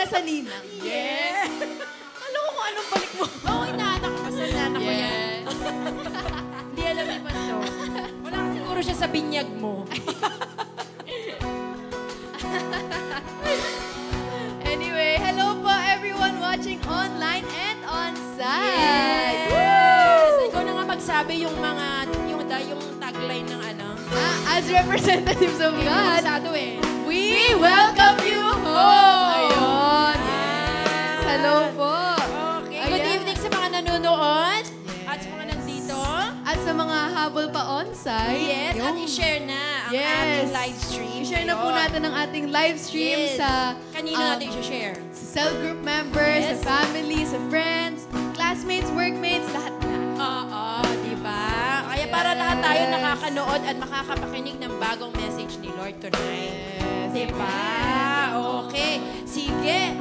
na sa ninang. Yeah. Alam ko kung anong balik mo. Oo, inaanak ko. Basta inaanak ko yan. Hindi alam ni Pastor. Wala ka siguro siya sa binyag mo. Anyway, hello po everyone watching online and on-site. Yes! Ikaw na nga magsabi yung mga, yung tagline ng ano. As representatives of God, we welcome you home! Ayun. Yes. Hello po. Okay. Good evening sa mga nanonood. At sa mga nandito. At sa mga habol pa on-site. Yes, at i-share na ang ating live stream. I-share na po natin ang ating live stream sa... Kanino natin i-share? Sa cell group members, sa family, sa friends, classmates, workmates, lahat na. Oo, di ba? Kaya para lahat tayo nakakanood at makakapakinig ng bagong message ni Lord tonight. Yes. Di ba? Okay. Sige.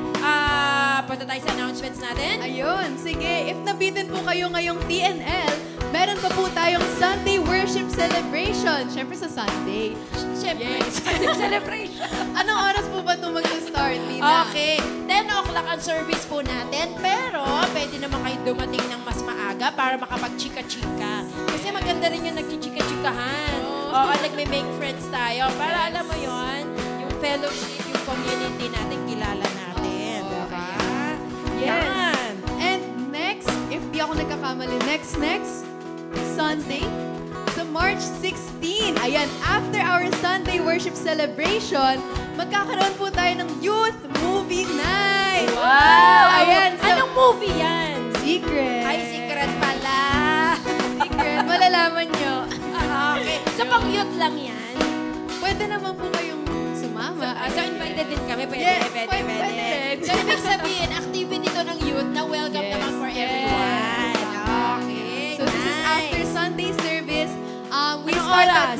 Punta tayo sa announcements natin. Ayun. Sige. If nabitin po kayo ngayong TNL, meron pa po tayong Sunday Worship Celebration. Siyempre sa Sunday. Siyempre, Sunday celebration. Anong oras po ba ito mag-start, Nina? Okay. 10 o'clock ang service po natin. Pero, pwede naman kayo dumating ng mas maaga para makapag-chika-chika. Kasi maganda rin yung nag-chika-chikahan. Oo, nagme-make friends tayo. Para alam mo yon, yung fellowship, yung community natin, kilala natin. Diba? Yes. Yan. And next, if di ako nagkakamali, next Sunday, sa March 16. Ayan, after our Sunday worship celebration, magkakaroon po tayo ng Youth Movie Night. Wow! Ayan. So, anong movie yan? Secret. Ay, secret pala. Secret. Malalaman nyo. Okay. So, pang-youth lang yan? Pwede naman po kayong sumama. So, invited din kami. Pwede, Yes, pwede. pwede. So, ibig sabihin, activity to ng youth na welcome naman for everyone. Okay. So, this is after Sunday service. We Anong start oras? at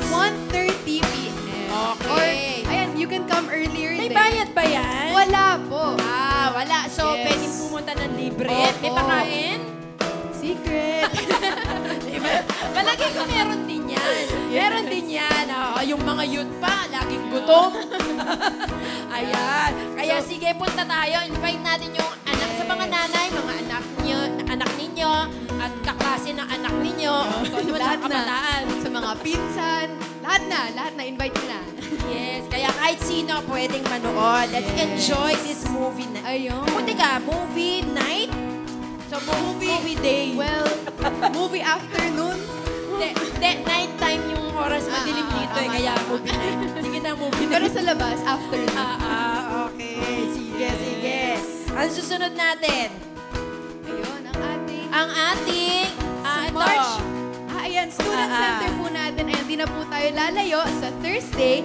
1:30 p.m. Okay. Or, ayan, you can come earlier May din. bayad ba yan? Wala po. Wala. So, Yes. pwedeng pumunta ng libre. Opo. May pakain? Secret. Malagay ko meron din yan. Meron din yan. Yung mga youth pa, laging gutom. Ayan. Kaya sige, punta tayo. Invite natin yung anak sa mga nanay, mga anak ninyo, at kaklase ng anak ninyo. Lahat na. Kabataan. Sa mga pinsan. Lahat na. Invite nyo na. Yes. Kaya kahit sino pwedeng manood. Let's enjoy this movie night. Ayun. Puti ka, movie night? So, movie day. Well, movie afternoon. Night time yung oras madilim dito eh. tama, Kaya tama. movie night. Sige na, movie Pero night. sa labas, afternoon. Okay. Sige. Ang susunod natin, Ayun, ang ating, ito. March. Ayan, student center po natin. Ayan, di na po tayo lalayo sa Thursday.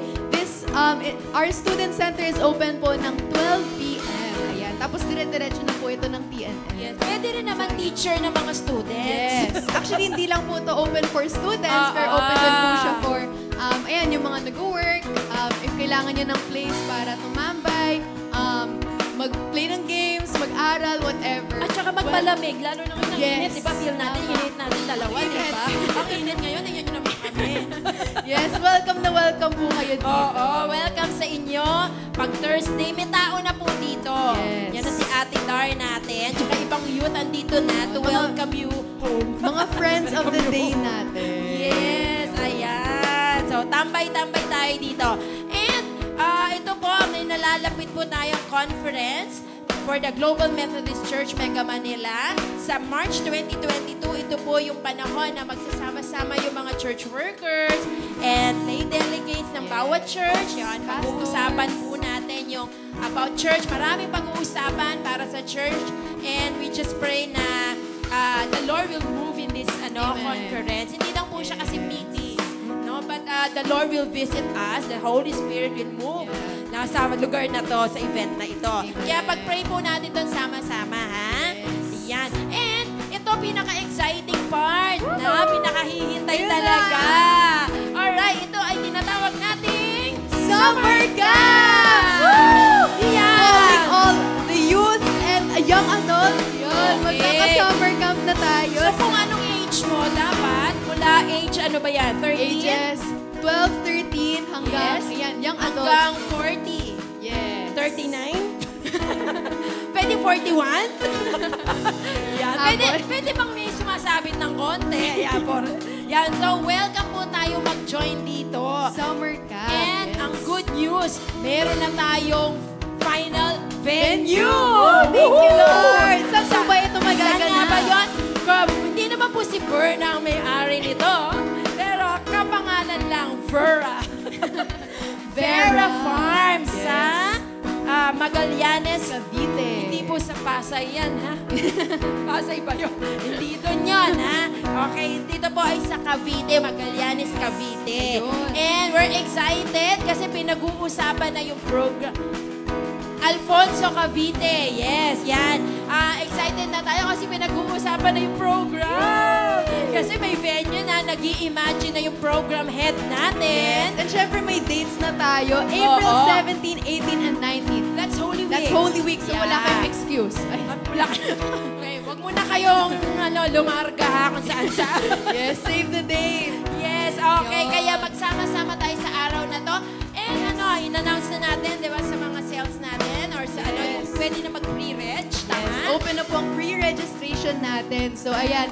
Our student center is open po ng 12 p.m. Ayan, tapos dire-diretso na po ito ng TNL. Yes. Pwede rin naman teacher ng mga students. Yes. Actually, hindi lang po ito open for students, pero open din po siya for, ayan, yung mga nag-work, if kailangan nyo ng place para tumambay, mag-play ng games, mag-aral, whatever. At saka magpalamig, lalo na ngayon ang Yes. init. Diba? Feel natin, init natin dalawa, Init. diba? Ang init ngayon, yan yun naman kami. Yes, welcome na welcome po kayo dito. Oo, welcome sa inyo. Pag Thursday, may tao na po dito. Yes. Yan na si Ate Dar natin. Tsaka ibang youth andito na to welcome you home. Mga friends of the day natin. Yes, ayan. So, tambay-tambay tayo dito. And, ito po, may nalalapit po tayong conference for the Global Methodist Church Mega Manila. Sa March 2022, ito po yung panahon na magsasama-sama yung mga church workers and lay delegates ng bawat church. Yan, pag-uusapan po natin yung about church. Maraming pag-uusapan para sa church. And we just pray na the Lord will move in this conference. Hindi lang po siya kasi meeting. No? But the Lord will visit us. The Holy Spirit will move. Nasa lugar na to, sa event na ito. Kaya pag-pray po natin doon sama-sama, ha? Yan. And ito, pinaka-exciting part na pinakahihintay talaga. Alright, ito ay tinatawag nating Summer Camp! Woo! Yeah! Calling all the youth and young adults. Yun, Okay. magkaka-summer camp na tayo. So kung anong age mo, dapat mula age, ano ba yan? 13? Ages 12, 13 hanggang, Yes. ayan, young Hanggang adults. 40. Yes. 39? Pwede 41? Yan. Apple. Pwede bang may sumasabit ng konti? Yan, yan. So, welcome po tayo mag-join dito. Summer camp. And yes. ang good news, meron na tayong final venue! Thank you, Lord! Saan ba ito Saan nga magaganap? ba yun? Hindi naman po si Berna ang may-ari nito. Pero kapangalan lang, Vera. Vera Farms Yes. sa Magallanes, Cavite. Hindi po sa Pasay yan, ha? Pasay ba yun? Hindi doon yan, ha? Okay, dito po ay sa Cavite, Magallanes, Cavite. Ayun. And we're excited kasi pinag-uusapan na yung program. Alfonso Cavite, yes, yan. Excited na tayo kasi pinag-uusapan na yung program. Kasi may venue na, nag-i-imagine na yung program head natin. And syempre may dates na tayo. April Oo. 17, 18, and 19. That's Holy Week. That's Holy Week, so wala Yeah. kayong excuse. Ay. Okay, wag muna kayong lumarga ha kung saan-saan. Yes, save the date. Yes, okay. Yun. Kaya magsama-sama tayo sa araw na to. And in-announce na natin, di ba, sa mga sales natin or sa yung Yes. pwede na mag-pre-reg. Tama? Yes, open na po ang pre-registration natin. So, ayan,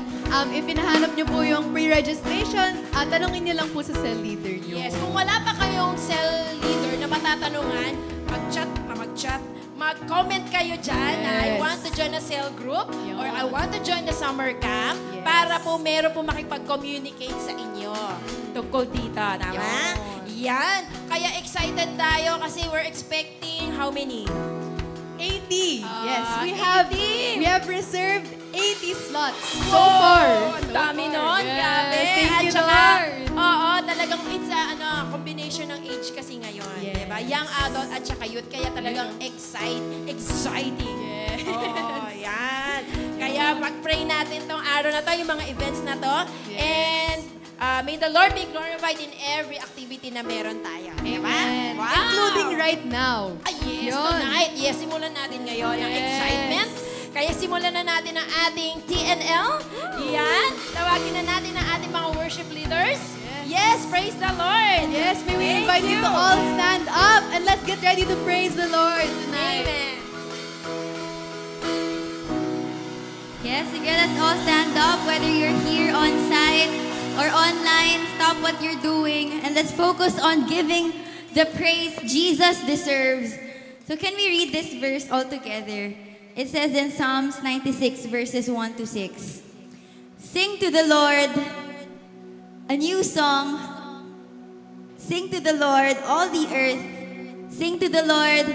if hinahanap nyo po yung pre-registration, tanongin nyo lang po sa cell leader nyo. Yes, kung wala pa kayong cell leader na matatanungan, mag-chat, mag-comment kayo dyan na I Yes. want to join a cell group Yun. or I want to join the summer camp Yes. para po meron po makipag-communicate sa inyo tungkol dito. Tama? Yan. Kaya excited tayo kasi we're expecting how many? 80. Yes, we 80. have reserved 80 slots so Wow! far. Ang dami nun. Yes, Grabe. thank At you, saka, Lord. oo, talagang it's a combination ng age kasi ngayon. Yes. Diba? Young adult at saka youth. Kaya talagang exciting. Yes. Oh, yan. Kaya pag-pray natin tong araw na to, yung mga events na to. Yes. And may the Lord be glorified in every activity na meron tayo. Diba? Amen. Wow! Including right now. Ay, yes, Yun. tonight. Yes, simulan natin ngayon ang Yes. excitement. Kaya simulan na natin ang ating TNL. Yan. Tawagin na natin ang ating mga worship leaders. Yes, praise the Lord. Yes, may we Thank invite you to all stand up and let's get ready to praise the Lord tonight. Amen. Yes, sige, let's all stand up, whether you're here on site or online. Stop what you're doing and let's focus on giving the praise Jesus deserves. So can we read this verse all together? It says in Psalms 96 verses 1 to 6. Sing to the Lord a new song. Sing to the Lord, all the earth. Sing to the Lord,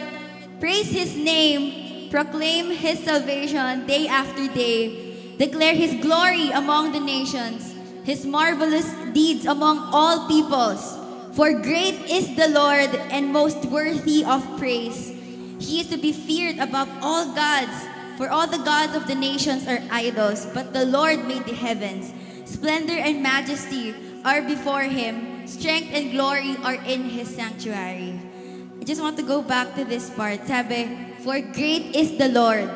praise His name. Proclaim His salvation day after day. Declare His glory among the nations, His marvelous deeds among all peoples. For great is the Lord and most worthy of praise. He is to be feared above all gods, for all the gods of the nations are idols, but the Lord made the heavens. Splendor and majesty are before Him. Strength and glory are in His sanctuary. I just want to go back to this part. Sabi, for great is the Lord.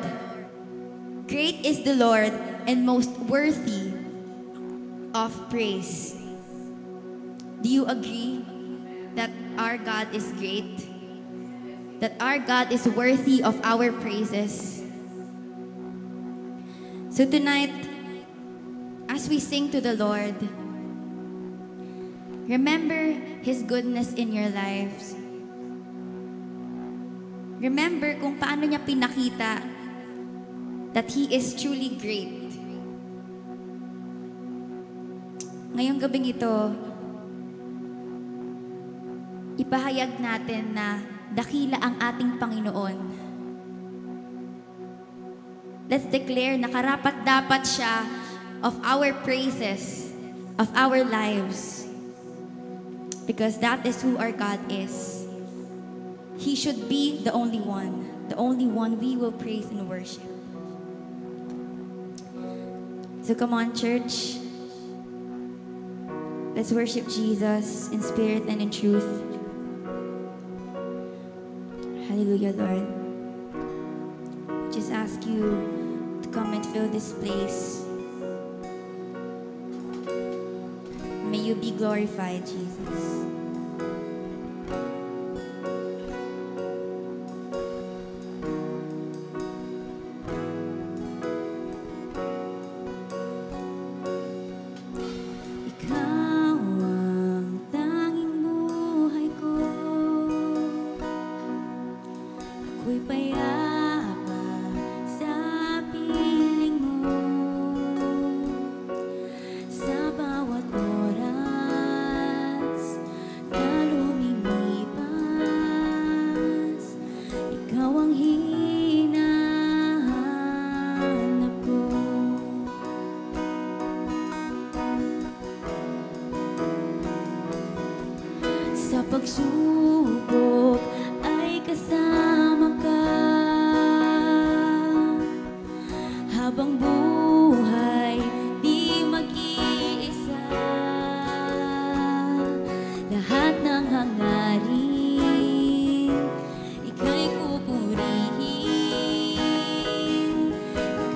Great is the Lord and most worthy of praise. Do you agree that our God is great? That our God is worthy of our praises? So tonight, as we sing to the Lord, remember His goodness in your lives. Remember kung paano niya pinakita that He is truly great. Ngayong gabing ito, ipahayag natin na dakila ang ating Panginoon. Let's declare na karapat-dapat siya of our praises, of our lives. Because that is who our God is. He should be the only one we will praise and worship. So come on, church. Let's worship Jesus in spirit and in truth. Hallelujah, Lord. Just ask you to come and fill this place. May you be glorified, Jesus. Sa pagsubok ay kasama ka, habang buhay di mag-iisa. Lahat ng hangarin ika'y pupurihin.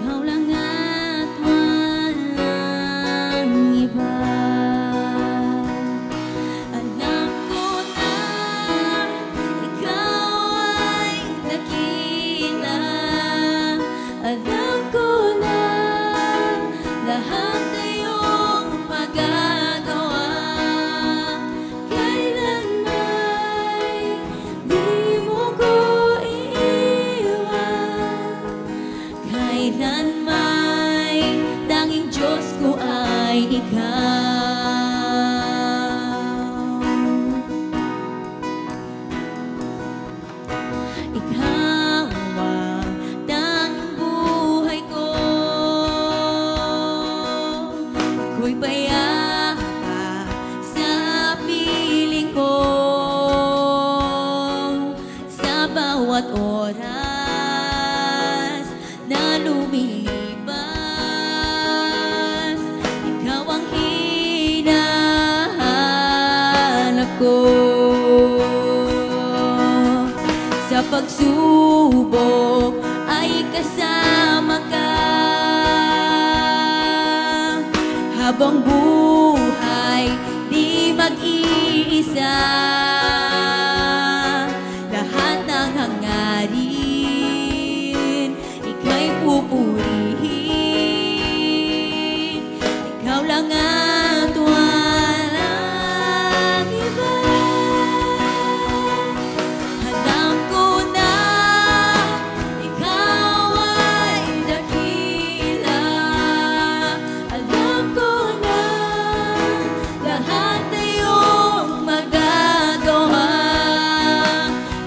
Ikaw lang at walang iba. Alam ko na ikaw ay dakila. Alam ko na lahat ay iyong magagawa. Kailanman di mo ko iiwan. Kailanman tanging Diyos ko ay ikaw. Ikaw ang tanging buhay ko. Ako'y payapa sa piling ko. Sa bawat oras na lumilipas, ikaw ang hinahanap ko. Sa pagsubok ay kasama ka, habang buhay di mag-iisa. Lahat ng hangarin ika'y pupurihin. Ikaw lang at walang iba. Alam ko na ikaw ay dakila. Alam ko na lahat ay iyong magagawa.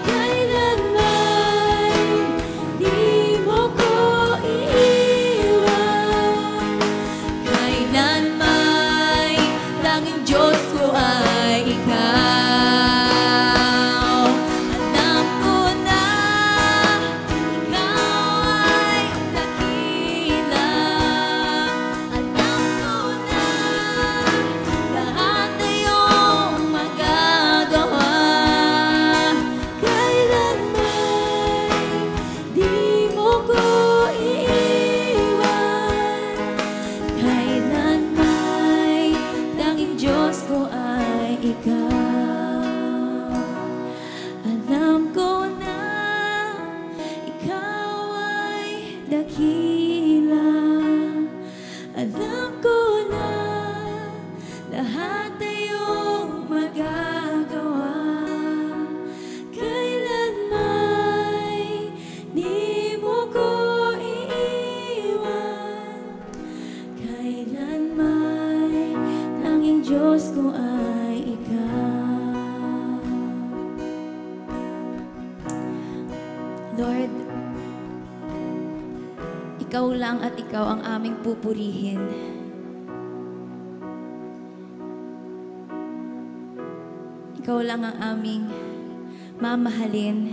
Kailanman di mo ko iiwan. Kailanman tanging Diyos ko ay ikaw. Alam ko na ikaw ay dakila. Alam ko na lahat ay iyong magagawa. Kailanman di mo ko iiwan. Kailanman tanging Diyos ko ay ikaw. Alam ko na ikaw ay dakila. Alam ko na lahat ay iyong magagawa. Kailanman di mo ko iiwan. Kailanman tanging Diyos ko ay ikaw. Lord, ikaw lang at ikaw ang aming pupurihin. Ikaw lang ang aming mamahalin.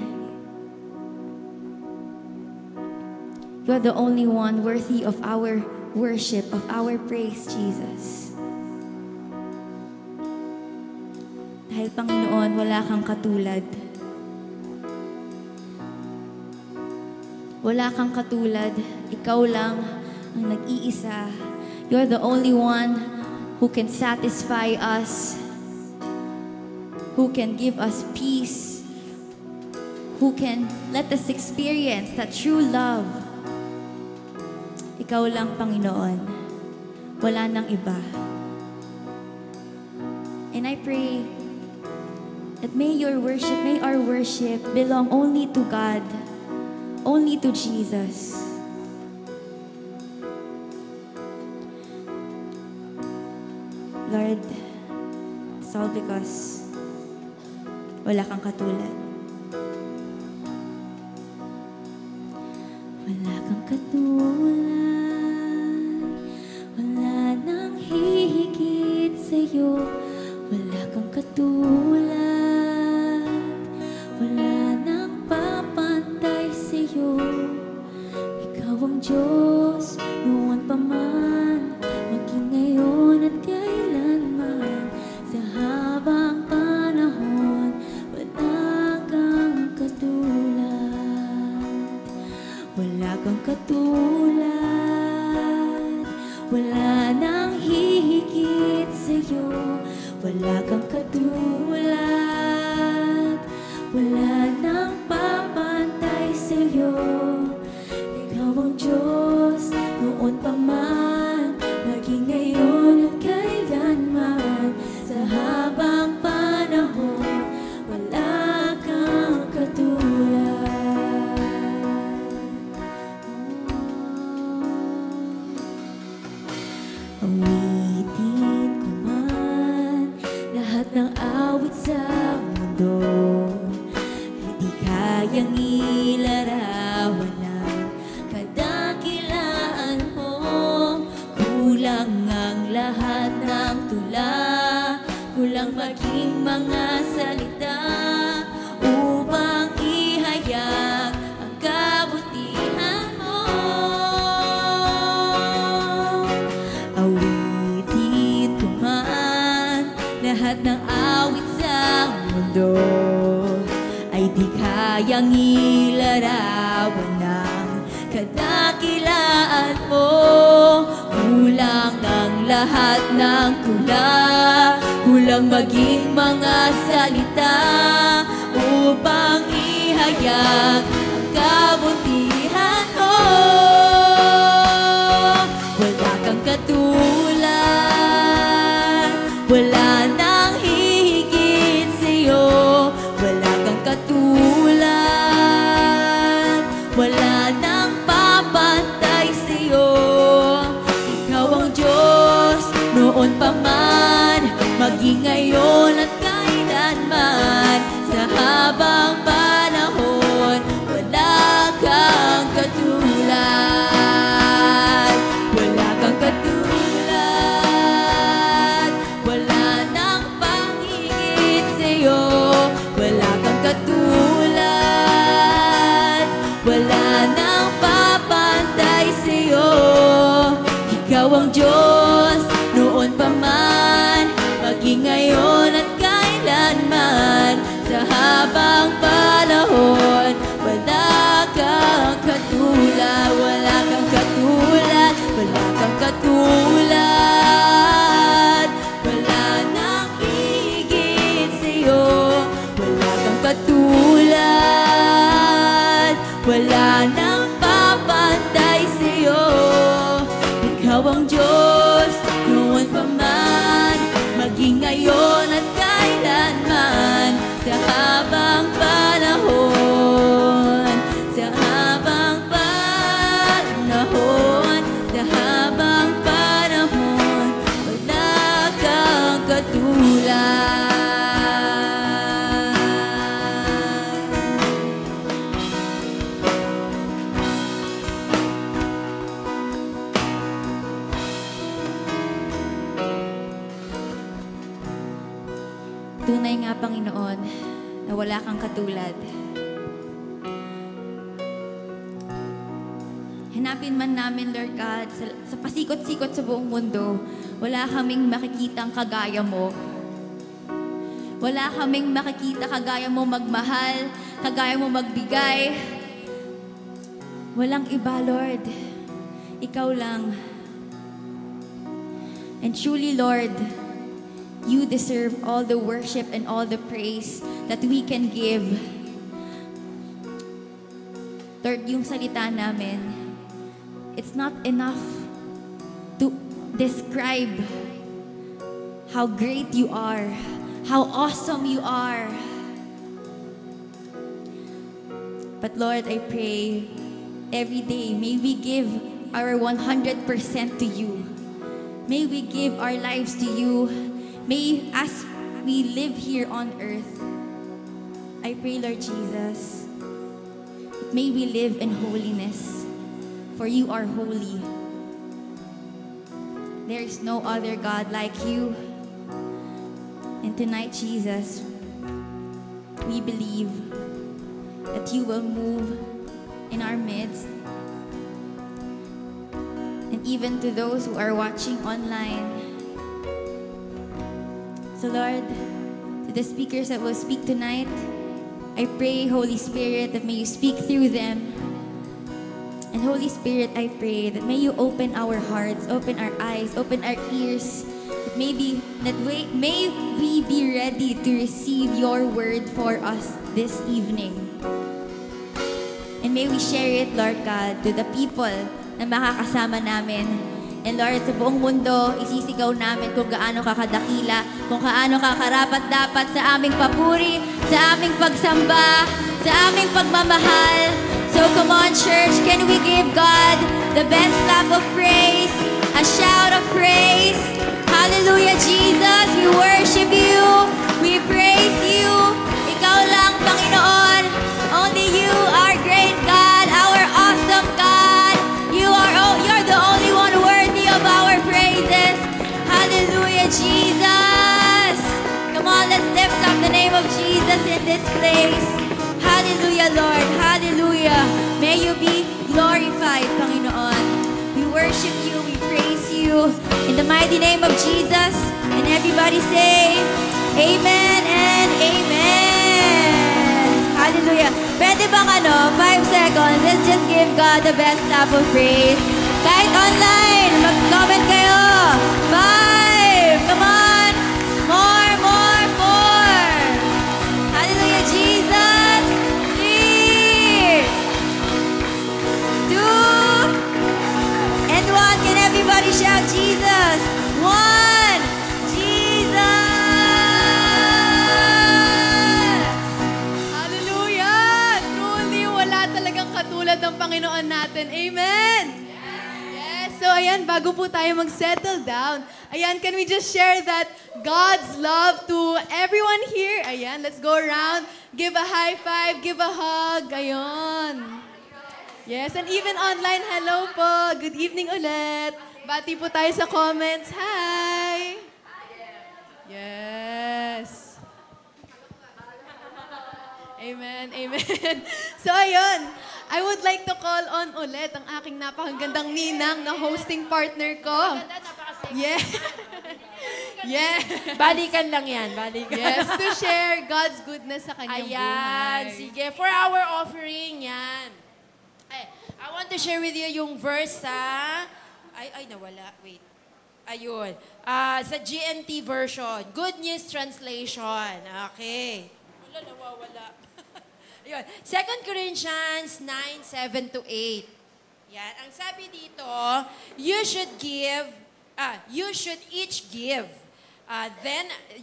You are the only one worthy of our worship, of our praise, Jesus. Dahil Panginoon, wala kang katulad. Wala kang katulad. Ikaw lang ang nag-iisa. You're the only one who can satisfy us, who can give us peace, who can let us experience that true love. Ikaw lang, Panginoon. Wala nang iba. And I pray that may our worship belong only to God, only to Jesus. Lord, it's all because wala kang katulad. Wala kang katulad, wala nang hihigit sa'yo. Wala kang katulad. wala kang katulad. Wala nang papantay sa'yo. Ikaw ang Diyos, noon pa man, maging ngayon at kailanman. Sa habang panahon, wala kang katulad. Awitin ko man lahat ng awit sa mundo, hindi kayang ilarawan ang kadakilaan mo. Kulang ang lahat ng tula, kulang maging mga salita upang ihayag ang kabutihan mo. Awitin ko man lahat ng awit sa mundo, ay di kayang ilarawan ng kadakilaan mo. Kulang ang lahat ng tula, kulang maging mga salita upang ihayag ang kabutihan mo. Wala kang katulad, wala nang hihigit sa'yo. Wala kang katulad, wala nang papantay sa'yo. Ikaw ang Diyos, noon pa man, maging ngayon at kailanman. Sa habang panahon, wala kang katulad. Wala kang katulad, wala nang panghigit sa'yo. Wala kang katulad, wala nang papantay sa'yo. Ikaw ang Diyos, noon pa man, maging ngayon at kailanman. Sa habang panahon, wala kang katulad. Wala kang katulad, wala kang katulad. Wala nang higit sa'yo. Wala kang katulad, wala nang papantay sa'yo. Ikaw ang Diyos, noon pa man, maging ngayon at kailanman. Sa habang panahon, sa habang panahon, sa habang panahon, wala kang katulad. Tunay nga, Panginoon, na wala kang katulad. Hanapin man namin, Lord God, sa pasikot-sikot sa buong mundo, wala kaming makikitang kagaya mo. Wala kaming makikita kagaya mo magmahal, kagaya mo magbigay. Walang iba, Lord. Ikaw lang. And truly, Lord, you deserve all the worship and all the praise that we can give. Lord, yung salita namin, it's not enough to describe how great you are, how awesome you are. But Lord, I pray every day, may we give our 100% to you. May we give our lives to you. May, as we live here on earth, I pray, Lord Jesus, may we live in holiness, for you are holy. There is no other God like you. And tonight, Jesus, we believe that you will move in our midst. And even to those who are watching online. So Lord, to the speakers that will speak tonight, I pray, Holy Spirit, that may you speak through them. And Holy Spirit, I pray that may you open our hearts, open our eyes, open our ears, that may we be ready to receive your word for us this evening. And may we share it, Lord God, to the people na makakasama namin. And Lord, sa buong mundo, isisigaw namin kung gaano kakadakila, kung gaano kakarapat-dapat sa aming papuri, sa aming pagsamba, sa aming pagmamahal. So come on, church, can we give God the best clap of praise, a shout of praise? Hallelujah, Jesus, we worship you, we praise you. Ikaw lang, Panginoon. Only you are great God, our awesome God. You're the only one worthy of our praises. Hallelujah, Jesus. Come on, let's lift up the name of Jesus in this place. Hallelujah, Lord. Hallelujah. May you be glorified, Panginoon. We worship you, we praise you. In the mighty name of Jesus. And everybody say, Amen and Amen. Hallelujah. Pwede bang 5 seconds, let's just give God the best clap of praise. Kahit online, mag-comment kayo. 5, come on. More. Hallelujah, Jesus. 3, 2, and 1. Can everybody shout Jesus? 1, Jesus. Katulad ng Panginoon natin. Amen! Yes! So, ayan, bago po tayo mag-settle down, ayan, can we just share that God's love to everyone here? Ayan, let's go around. Give a high five, give a hug. Ayan. Yes, and even online, hello po. Good evening ulit. Bati po tayo sa comments. Hi! Yes! Amen, amen. So, ayun. I would like to call on ulit ang aking napakagandang ninang na hosting partner ko. Yeah. Yeah. Balikan lang yan, balikan. Yes, to share God's goodness sa kanyang Ayan, buhay. sige. For our offering, yan. I want to share with you yung verse sa... Ay, nawala. Wait. Ayun. Sa GNT version. Good News Translation. Okay. Wala, nawawala. Ayun. 2 Corinthians 9:7-8. Yan. Ang sabi dito, you should each give.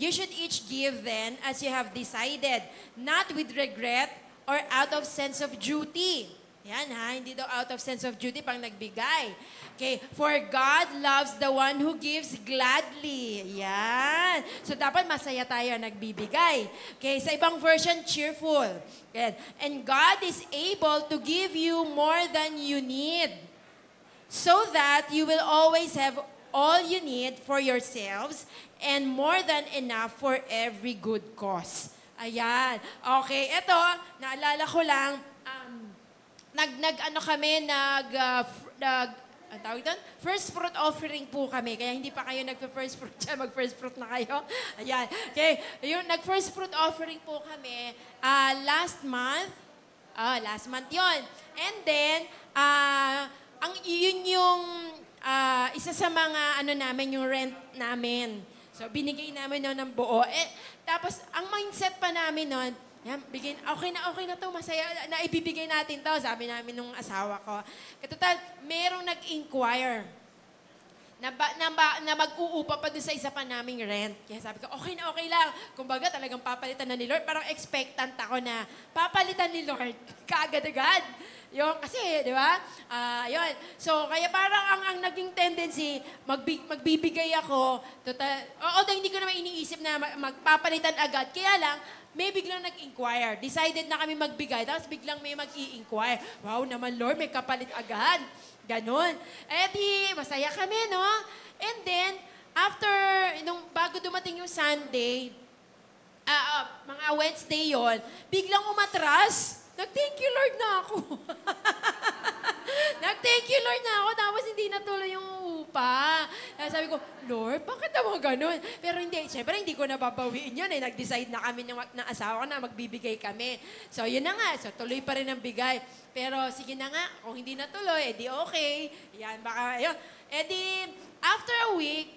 You should each give then as you have decided, not with regret or out of sense of duty. Yan ha, hindi daw out of sense of duty pang nagbigay. Okay, for God loves the one who gives gladly. Yan. So dapat masaya tayo nagbibigay. Okay, sa ibang version, cheerful. Yan. And God is able to give you more than you need, so that you will always have all you need for yourselves and more than enough for every good cause. Ayan. Okay, eto, naalala ko lang, ang tawag doon? First fruit offering po kami. Kaya hindi pa kayo nagpa-first fruit dyan. Mag-first fruit na kayo. Ayan. Okay. Yung nag-first fruit offering po kami last month. Last month yon. And then, yun yung isa sa mga namin, yung rent namin. So, binigay namin nun ng buo. Tapos, ang mindset pa namin nun, yan, okay na to, masaya, na ibibigay natin to, sabi namin nung asawa ko. Katotal, merong nag-inquire na mag-uupa pa doon sa isa pa naming rent. Kaya sabi ko, okay lang. Kumbaga, talagang papalitan na ni Lord. Parang expectant ako na papalitan ni Lord kaagad-agad. Yung, kasi, di ba? Yun. So, kaya parang ang naging tendency, magbibigay ako. Although hindi ko naman iniisip na magpapalitan agad. Kaya lang, may biglang nag-inquire. Decided na kami magbigay, tapos biglang may mag-i-inquire. Wow naman, Lord, may kapalit agad. Ganon. Di, masaya kami, no? And then, bago dumating yung Sunday, mga Wednesday yon, biglang umatras. Nag-thank you, Lord, na ako. Nag-thank you, Lord, na ako, tapos hindi natuloy yung upa. Sabi ko, Lord, bakit naman ganun? Pero hindi, syempre hindi ko nababawiin yun. Nag-decide na kami ng asawa ko na magbibigay kami. So, yun na nga. So, tuloy pa rin ang bigay. Pero, sige na nga, kung hindi natuloy, edi okay. Yan, baka, yun. Edi, after a week,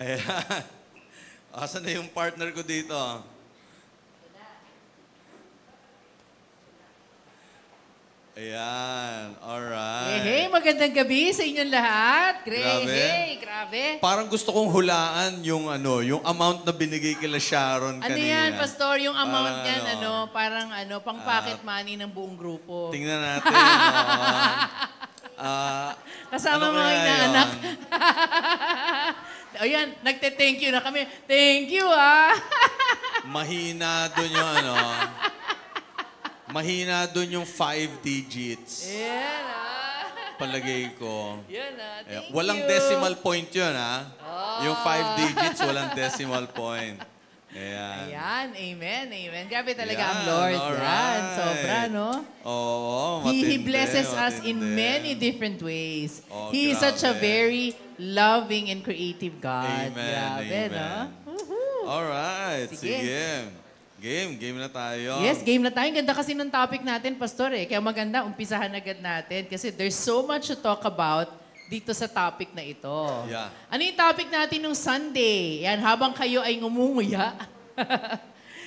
Ayan. Asan na yung partner ko dito? Ayan. Alright. Hey, magandang gabi sa inyong lahat. Grabe. Hey, grabe. Parang gusto kong hulaan yung yung amount na binigay kila Sharon Ano kanina. yan, Pastor? Yung amount Parang niyan, parang pang pocket money ng buong grupo. Tingnan natin. Kasama ano mga kaya inaanak. yun? O yan, nagte-thank you na kami. Thank you, ah! Mahina doon yung mahina doon yung 5 digits. Yan, ah. Palagay ko. Yan, ah. Ayan. Thank Walang you. decimal point yun, ha? Yung 5 digits, walang decimal point. Ayan. Ayan, amen, amen. Grabe talaga Yan, ang Lord. Yan, alright. sobra, no? Oo, He matindi, blesses us in matindi. many different ways. Oh, He is such a grabe. very loving and creative God. Amen, Grabe, amen. no? Woohoo. Alright, Sige. sige. Game na tayo. Yes, game na tayo. Ang ganda kasi ng topic natin, Pastor, eh. Kaya maganda, umpisahan agad natin. Kasi there's so much to talk about dito sa topic na ito. Yeah. Ano yung topic natin nung Sunday? Yan, habang kayo ay ngumunguya.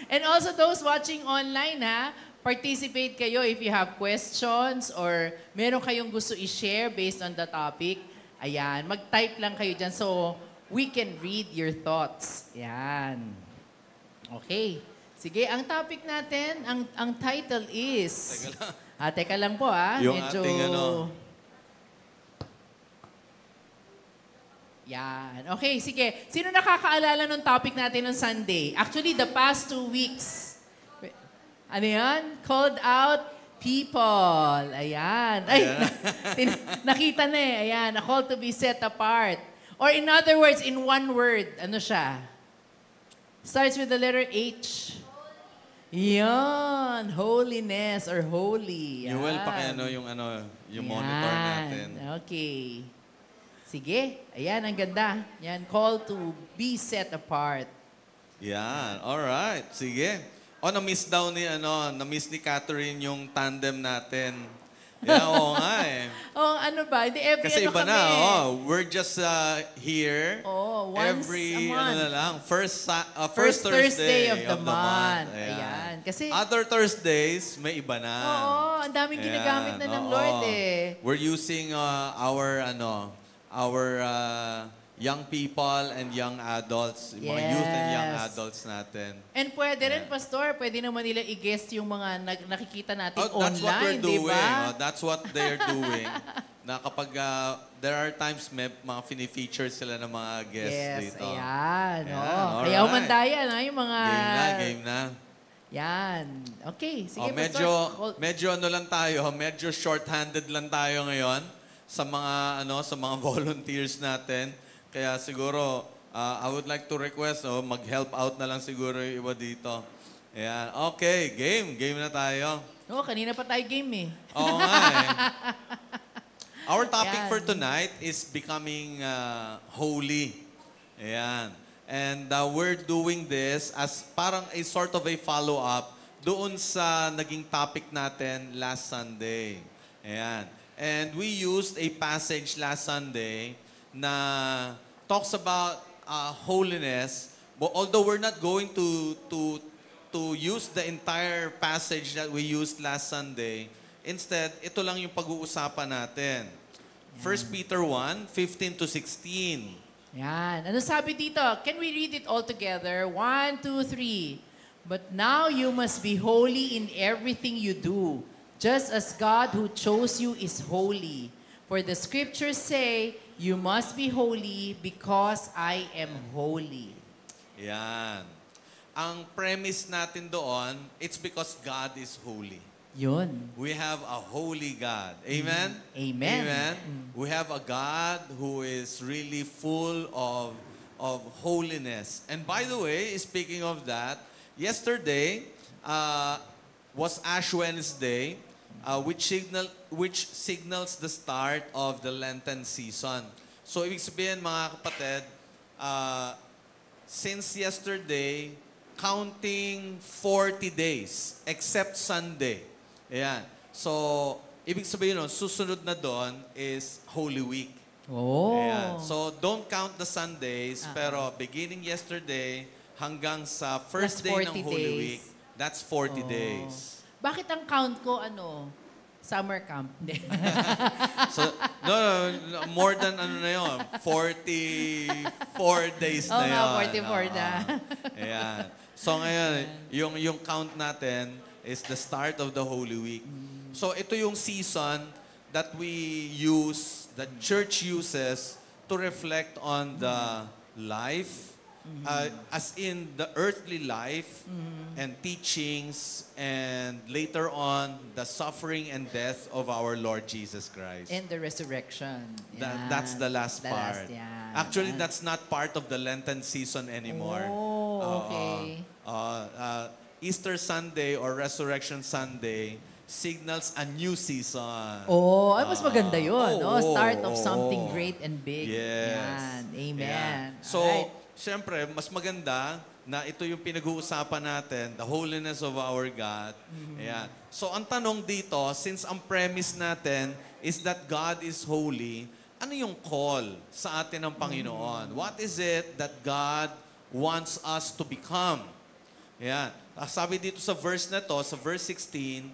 And also those watching online, ha? Participate kayo if you have questions or meron kayong gusto i-share based on the topic. Ayan, mag-type lang kayo dyan so we can read your thoughts. Yan. Okay. Sige, ang topic natin, ang title is... Teka lang po, Yung medyo... ating Yan. Okay, sige. Sino nakakaalala nung topic natin nung Sunday? Actually, the past 2 weeks. Ano yan? Called out people. Ayan. Ay, nakita na eh. Ayan, a call to be set apart. Or in other words, in one word, ano siya? Starts with the letter H. Yan. Holiness or holy. Yan. Yuel, yung monitor Yan. natin. Okay. Sige. Ayan, ang ganda. Yan, call to be set apart. Yan, alright. Sige. Na-miss daw na-miss ni Catherine yung tandem natin. Yeah, oo nga eh. Oh, ano ba? Hindi, every Kasi ano iba kami. na, we're just here Once every, a month. first Thursday of the month. Ayan. Ayan. Kasi, Other Thursdays, may iba na. oo, ang daming ginagamit na ng Lord eh. We're using our young people and young adults, mga youth and young Yes. adults natin. And pwede rin, Pastor, pwede naman nila i-guest yung mga nakikita natin That's what we're online, di doing. ba? That's what they're doing. Na kapag there are times may mga fini-feature sila ng mga guests Yes, dito. ayan. Ayan, Oo. alright. Kaya umandayan, yung mga... Game na. Yan. Okay, sige, medyo Pastor. medyo short-handed lang tayo ngayon sa mga volunteers natin. Kaya siguro I would like to request mag-help out na lang siguro yung iba dito. Ayan. Okay, game na tayo. Oo, kanina pa tayo game eh. Oo nga eh. Our topic Yan. for tonight is becoming holy. Ayan. And we're doing this as parang a sort of a follow-up doon sa naging topic natin last Sunday. Ayan. And we used a passage last Sunday na talks about holiness. But although we're not going to use the entire passage that we used last Sunday, instead, ito lang yung pag-uusapan natin. 1 Peter 1, 15 to 16. Yan. Ano sabi dito? Can we read it all together? 1, 2, 3. But now you must be holy in everything you do, just as God who chose you is holy. For the scriptures say, you must be holy because I am holy. Yan. Ang premise natin doon, it's because God is holy. Yun. We have a holy God. Amen? Amen. Amen. We have a God who is really full of holiness. And by the way, speaking of that, yesterday was Ash Wednesday, which signals the start of the Lenten season. So, ibig sabihin, mga kapatid, since yesterday, counting 40 days, except Sunday. Ayan. So, ibig sabihin nun, susunod na doon is Holy Week. Oh. Ayan. So, don't count the Sundays, pero beginning yesterday hanggang sa first That's day ng 40 Holy days. Week, that's 40 days. Bakit ang count ko, summer camp? Hindi. So, no, more than na yun, 44 days na Oo nga, yun. 44 na. Ayan. So ngayon, yung count natin is the start of the Holy Week. So ito yung season that we use, that church uses to reflect on the life, as in the earthly life and teachings, and later on, the suffering and death of our Lord Jesus Christ. And the resurrection. Yan. That's the last part. yan. Actually, that's not part of the Lenten season anymore. Oh, okay. Easter Sunday or Resurrection Sunday signals a new season. Oh, ay, mas maganda yun. Oo, Start of oo. something great and big. Yes. Yan. Amen. Yeah. So, Alright. siyempre, mas maganda na ito yung pinag-uusapan natin, the holiness of our God. Ayan. So, ang tanong dito, since ang premise natin is that God is holy, ano yung call sa atin ng Panginoon? What is it that God wants us to become? Ayan. Sabi dito sa verse na to, sa verse 16,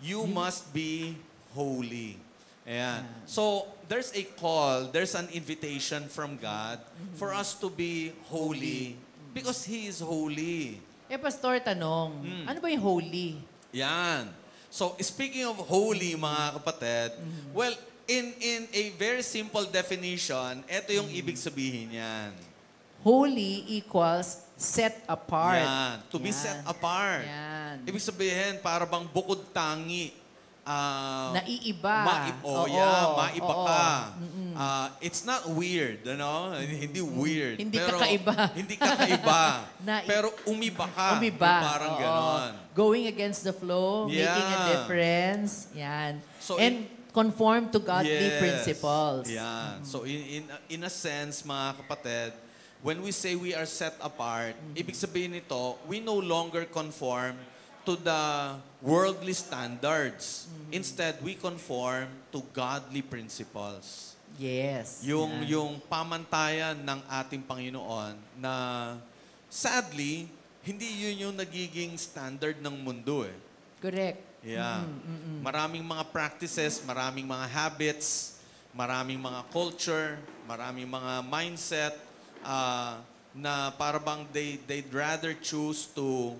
you must be holy. Ayan. So, there's a call, there's an invitation from God for us to be holy because He is holy. Pastor, tanong, ano ba yung holy? Yan. So, speaking of holy, mga kapatid, well, in a very simple definition, ito yung ibig sabihin yan. Holy equals set apart. Yan. To be Yan. set apart. Yan. Ibig sabihin, para bang bukod tangi. Naiiba. Maiba Oo. ka. It's not weird, Hindi weird. Hindi pero, kakaiba. Hindi kakaiba. Nai- pero umiba ka. Umiba. Parang Oo. ganon. Going against the flow, Yeah. making a difference. Yan. So, And conform to godly Yes. principles. Yan. So in a sense, mga kapatid, when we say we are set apart, ibig sabihin nito, we no longer conform to the worldly standards. Instead, we conform to godly principles. Yes. Yan. Yung pamantayan ng ating Panginoon na sadly, hindi yun yung nagiging standard ng mundo eh. Correct. Yeah. Maraming mga practices, maraming mga habits, maraming mga culture, maraming mga mindset na parang they'd rather choose to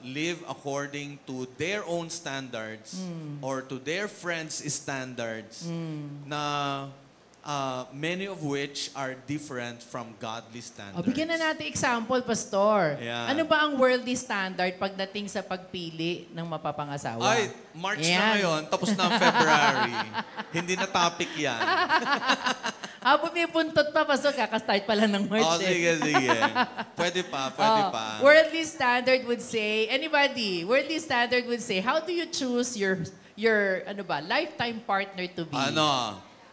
live according to their own standards or to their friends' standards na many of which are different from godly standards. Bigyan na natin example, Pastor. Yan. Ano ba ang worldly standard pagdating sa pagpili ng mapapangasawa? Ay, March na Yan. ngayon, tapos na ang February. Hindi na topic yan. Habang may puntot pa, Pastor, kakastart pa lang ng March. Oh, sige. Pwede pa. Worldly standard would say, worldly standard would say, how do you choose your lifetime partner to be?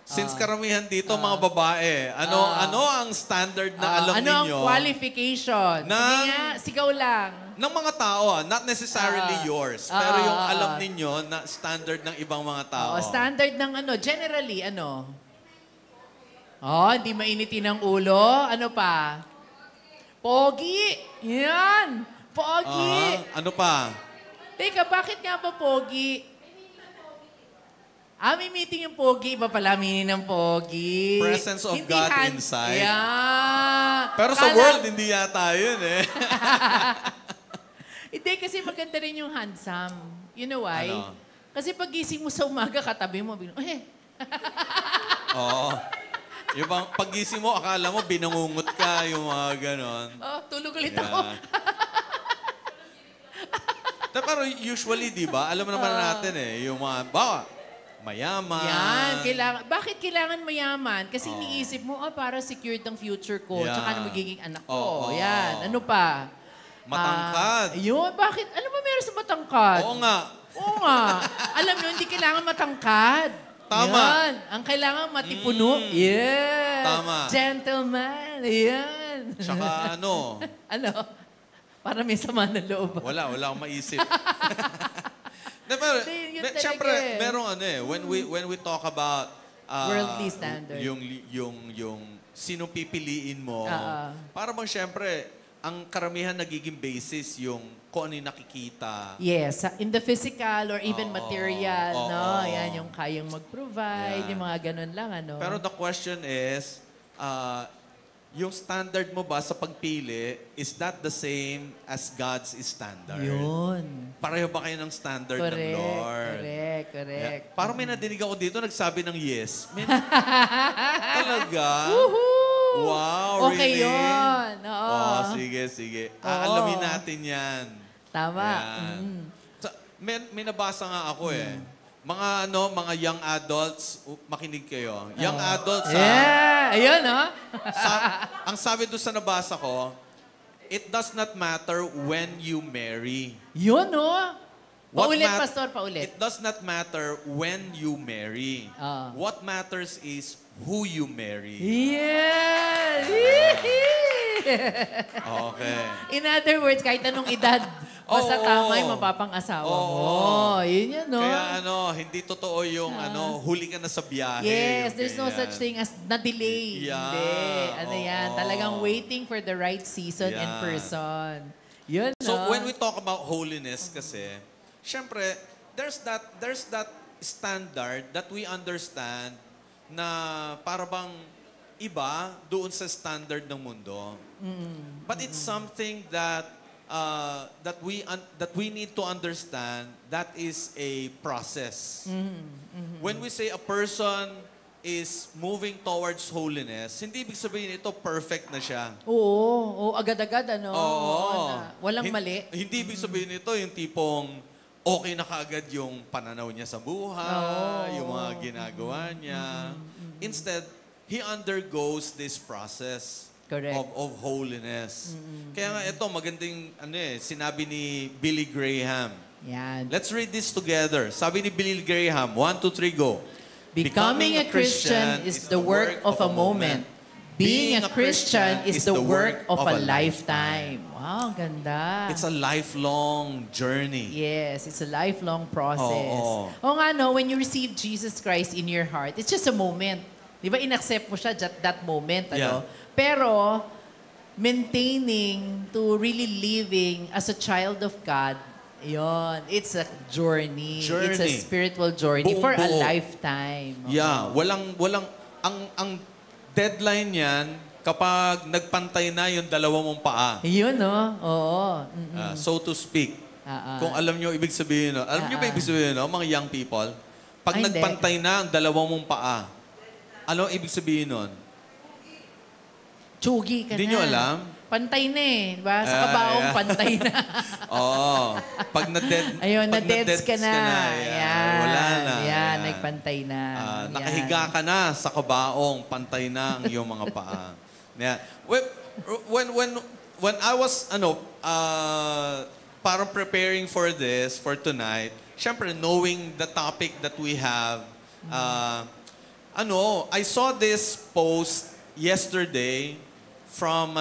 Since karamihan dito mga babae, ano ang standard na alam ano ninyo? ang qualification? Sige nga, sigaw lang. Ng mga tao, not necessarily yours, pero yung alam ninyo na standard ng ibang mga tao. Standard ng generally, hindi mainitin ang ulo. Ano pa? Pogi. Yan. Pogi. Ano pa? Teka, bakit nga pa pogi? May meeting yung pogi. Iba pala meaning ng pogi. Presence of God inside. Yeah. Pero sa world, hindi yata yun eh. Hindi, kasi maganda rin yung handsome. You know why? Ano? Kasi pag gising mo sa umaga, katabi mo, Oo. Yung bang paggising mo, akala mo binangungot ka, yung mga ganon. tulog ulit ako. Pero usually, di ba, alam naman natin yung mga, mayaman. Yan. Bakit kailangan mayaman? Kasi iniisip mo, para secured ang future ko. Yeah. Tsaka na magiging anak ko. Oo. Yan. Ano pa? Matangkad. Yun. Bakit? Ano ba meron sa matangkad? Oo nga. Alam nyo, hindi kailangan matangkad. Tama. Yan. Ang kailangan matipuno. Yeah. Tama. Gentleman. Yan. Tsaka ano? Para may sama ng loob. Wala akong maisip. Pero, Yun talaga syempre, eh. merong when we talk about Worldly standard. Yung sino pipiliin mo. Para bang syempre, ang karamihan nagiging basis yung kung ano yung nakikita. Yes, in the physical or even material, Oo. no? Yan, yung kayang mag-provide, Yan. yung mga ganun lang, ano? Pero the question is, yung standard mo ba sa pagpili, is that the same as God's standard? Yun. Pareho ba kayo ng standard ng Lord? Correct. Yeah. Parang may nadinig ako dito, nagsabi ng yes. Talaga? Wow, Okay really? yun. Oo. Oh, sige. Aalamin natin yan. Tama. Yan. May nabasa nga ako mga young adults, makinig kayo. Young adults, Ayun, no? ang sabi doon sa nabasa ko, it does not matter when you marry. Yun, no? Paulit, What Pastor, paulit. It does not matter when you marry. What matters is who you marry. Yes! Okay. In other words, kahit anong edad, basta tama yung mapapang-asawa mo. Yun yan, no? Kaya hindi totoo yung huli ka na sa biyahe. Yes, yung there's no ganyan. such thing as na-delay. Yeah. Hindi. Yan. Talagang waiting for the right season and Yeah. person. Yun, So no? when we talk about holiness kasi, syempre, there's that standard that we understand na para bang iba doon sa standard ng mundo. But it's something that that we need to understand that is a process. When we say a person is moving towards holiness, hindi ibig sabihin ito perfect na siya. Oo, agad-agad, ano? Oo. Walang mali. Hindi ibig sabihin ito yung tipong okay na kaagad yung pananaw niya sa buhay, yung mga ginagawa niya. Instead, he undergoes this process of holiness. Kaya nga ito, magandang sinabi ni Billy Graham. Yan. Let's read this together. Sabi ni Billy Graham, 1, 2, 3, go. Becoming a Christian is the work of a moment. Being a Christian is the work of a lifetime. Wow, ganda. It's a lifelong journey. Yes, it's a lifelong process. Oo. O nga, no, when you receive Jesus Christ in your heart, it's just a moment. Di ba, in-accept mo siya that moment, ano? Yeah. Pero, maintaining to really living as a child of God, yon, it's a journey. It's a spiritual journey for a Buong-buo. lifetime. Yeah, ang deadline niyan kapag nagpantay na yung dalawa mong paa. Yun, no? Oo. So to speak. Kung alam nyo ibig sabihin, alam nyo ba ibig sabihin, mga young people? Pag Ay, hindi. nagpantay na ang dalawa mong paa, ano ibig sabihin nun? Tsugi ka Hindi na. nyo alam? Pantay na eh. Diba? Sa kabaong yeah. pantay na. Oo. Pag Ayun, pag na-deads ka na. yan, wala na. Yan, nagpantay na. Yan. Nakahiga ka na sa kabaong, pantay na ang iyong mga paa. Yeah. When I was, parang preparing for this, for tonight, syempre, knowing the topic that we have, I saw this post yesterday from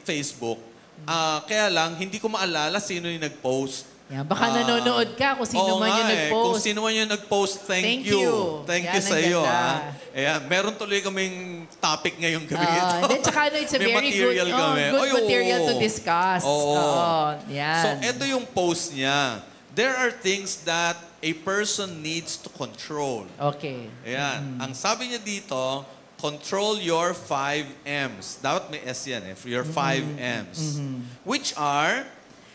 Facebook. Kaya lang, hindi ko maalala sino yung nag-post. Yan, baka nanonood ka kung sino man yung nag-post. Kung sino man yung nag-post, thank you. Thank you Yan, sa ang iyo. ganda. Ayan, meron tuloy kaming topic ngayong gabi ito. Then, tsaka it's a May very good, material kami. good material to discuss. Oo. Yan. So, ito yung post niya. There are things that a person needs to control. Okay. Ayan. Ang sabi niya dito, control your 5 M's. Dapat may S yan eh. Your 5 M's. Which are?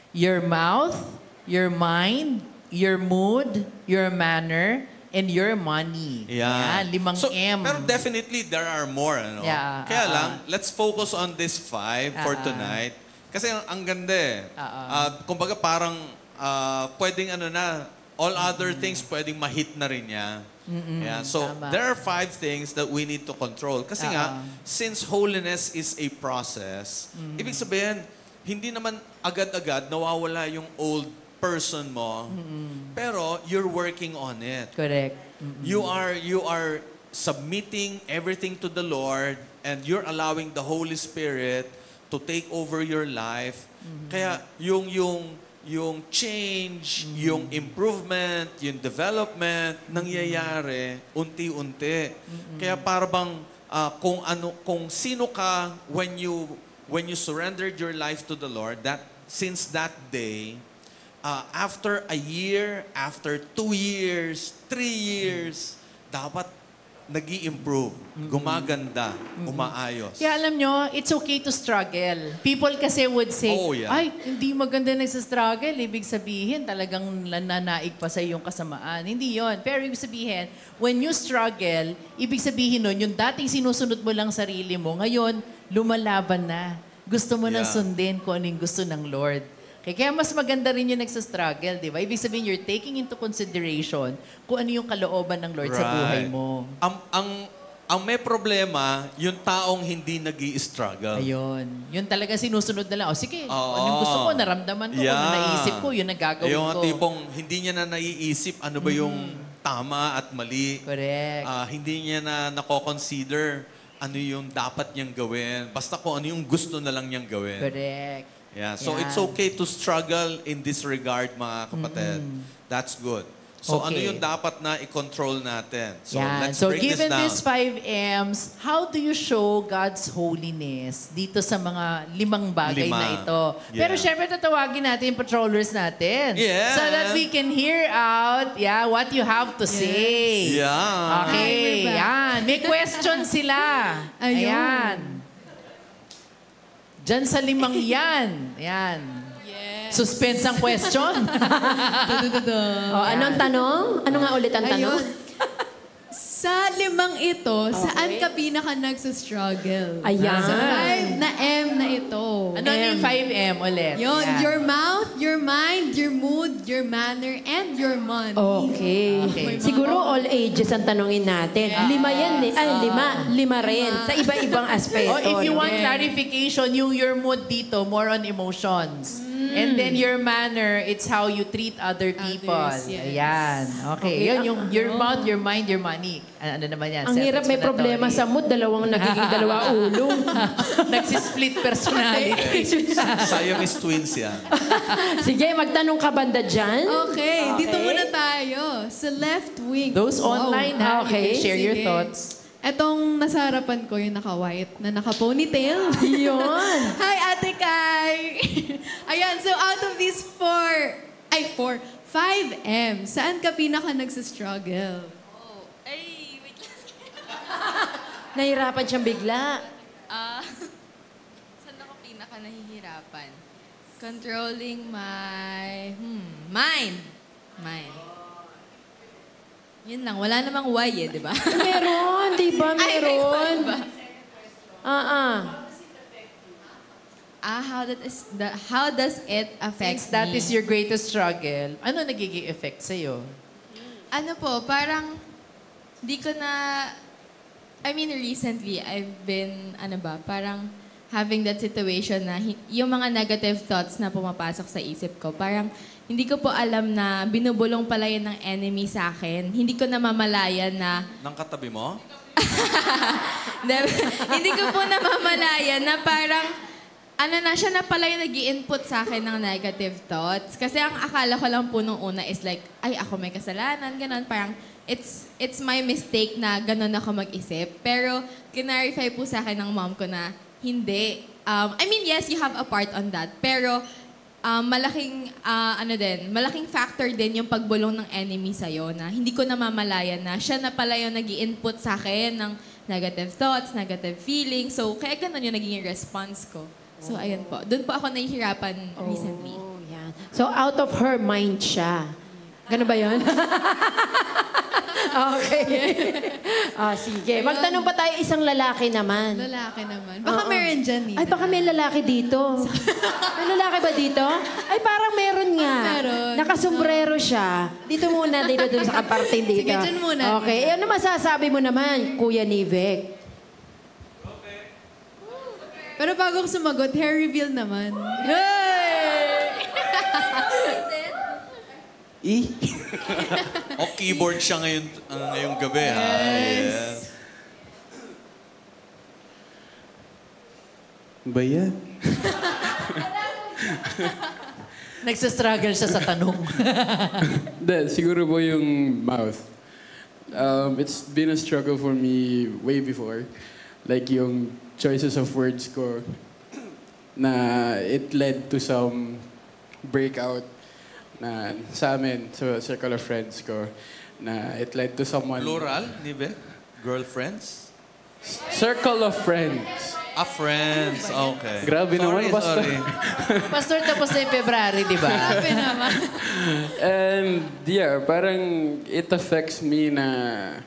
Your mouth, your mind, your mood, your manner, and your money. Yan. Limang So, M. Pero definitely, there are more. Yeah, Kaya lang, let's focus on this 5 for tonight. Kasi ang ganda eh. Kumbaga parang pwedeng all other things pwedeng ma-hit na rin niya. Yeah. So, Tama. there are 5 things that we need to control. Kasi nga, since holiness is a process, ibig sabihin, hindi naman agad-agad nawawala yung old person mo, pero you're working on it. Correct. You are submitting everything to the Lord and you're allowing the Holy Spirit to take over your life. Kaya yung yung change, yung improvement, yung development, nangyayari unti-unti. Kaya para bang kung sino ka when you surrendered your life to the Lord, that since that day, after a year, after 2 years, 3 years, dapat nag-i-improve, gumaganda, umaayos. Kaya alam nyo, it's okay to struggle. People kasi would say, Oh, yeah. ay, hindi maganda nagsastruggle. Ibig sabihin, talagang nananaig pa sa iyong kasamaan. Hindi yon. Pero ibig sabihin, when you struggle, ibig sabihin nun, yung dating sinusunod mo lang sarili mo, ngayon, lumalaban na. Gusto mo nang Yeah. sundin kung ano yung gusto ng Lord. Kaya mas maganda rin yung nagsastruggle, di ba? Ibig sabihin, you're taking into consideration kung ano yung kalooban ng Lord sa buhay Right. mo. Ang may problema, yung taong hindi nag-i-struggle. Ayun. Yun talaga sinusunod na lang. O sige, Oo. ano yung gusto ko, naramdaman ko, ano naisip ko, yun ang gagawin yung ko. tipong hindi niya na naiisip ano ba yung tama at mali. Correct. Hindi niya na nako-consider ano yung dapat niyang gawin. Basta kung ano yung gusto na lang niyang gawin. Correct. Yeah. So Yan. it's okay to struggle in this regard, mga kapatid. That's good. So ano Okay. yung dapat na i-control natin? So Yan. let's So break this given down. these 5 M's, how do you show God's holiness dito sa mga 5 bagay 5. na ito? Yeah. Pero syempre tatawagin natin yung patrollers natin. Yeah. So that we can hear out what you have to say. Yeah. Okay, Hi, we're back. yan. May question sila. Ayun. Ayan. Diyan sa 5 yan. Ayan. Suspense ang question. Anong tanong? Ano nga ulit ang tanong? Ayun. Sa 5 ito, saan ka pinaka nagsastruggle? Ayan. Sa 5 na M na ito. Ano yung 5M ulit? Yun, Yan. your mouth, your mind, your mood, your manner, and your money. Okay. Okay. Siguro all ages ang tanongin natin. 5 yan eh. Ay, 5. 5 rin. Sa iba-ibang aspeto. Oh, if you want no? clarification, your mood dito, more on emotions. And then your manner, it's how you treat other people. Others, yes. Ayan. Okay. Okay, Yun, your mouth, your mind, your money. Ano naman yan? Ang hirap may problema sa mood. Nagiging dalawa ulo. Nagsisplit personality. Siamese twins yan. Sige, magtanong ka banda dyan. Okay, dito muna tayo. Sa left wing. Those Wow. online, ha? Okay. You can share your Sige. thoughts. Etong nasa harapan ko, yung naka-white, na naka-ponytail. Yun. Hi, Ate Kai! Ayan, so out of these 5 M, saan ka pinaka nagsastruggle? Ay, wait lang. Nahirapan siyang bigla. Saan ako pinaka nahihirapan? Controlling my mind. Mind. Yun lang. Wala namang why di ba? Meron, di ba? Ay, may Meron. why ba? How does it affect Since that me? is your greatest struggle, ano nagiging effect sa'yo? Ano po, parang di ko na, I mean recently, I've been, parang having that situation na yung mga negative thoughts na pumapasok sa isip ko, parang hindi ko po alam na binubulong pala yun ng enemy sa akin. Hindi ko namamalayan na, Nang katabi mo? hindi ko po namamalayan na parang, siya na pala yung nag-i-input sa akin ng negative thoughts. Kasi ang akala ko lang po nung una is like, ay, ako may kasalanan, ganun. Parang, it's my mistake na ganun ako mag-isip. Pero, kinarify po sa akin ng mom ko na, hindi. I mean, yes, you have a part on that. Pero, malaking factor din yung pagbulong ng enemy sa'yo na hindi ko namamalayan na siya na pala yung nag-i-input sa akin ng negative thoughts, negative feelings. So, kaya ganun yung naging response ko. So, ayun po. Doon po ako nahihirapan recently. Oh, yan. So, out of her mind siya. Ganun ba yun? Okay. Sige. Magtanong pa tayo isang lalaki naman. Lalaki naman. Baka meron dyan, Nina. Ay, baka may lalaki dito. May lalaki ba dito? Ay, parang meron nga. Meron. Nakasombrero siya. Dito muna, dito sa kaparting dito. Sige, dyan muna. Okay. Ano masasabi mo naman, Kuya Nivek? Pero bago ko sumagot, hair reveal naman. O keyboard siya ngayong gabi, ha? Yes. Ba yan? Nagsastruggle siya sa tanong. Hindi, siguro po yung mouth. It's been a struggle for me way before. Like yung choices of words ko na it led to some breakout na sa amin, sa circle of friends ko, na it led to someone... Plural, Nive? Girlfriends? Circle of friends. Friends. Okay. Grabe naman, Pastor. Sorry. Pastor, tapos na yung February, di ba? Grabe naman. And yeah, parang it affects me na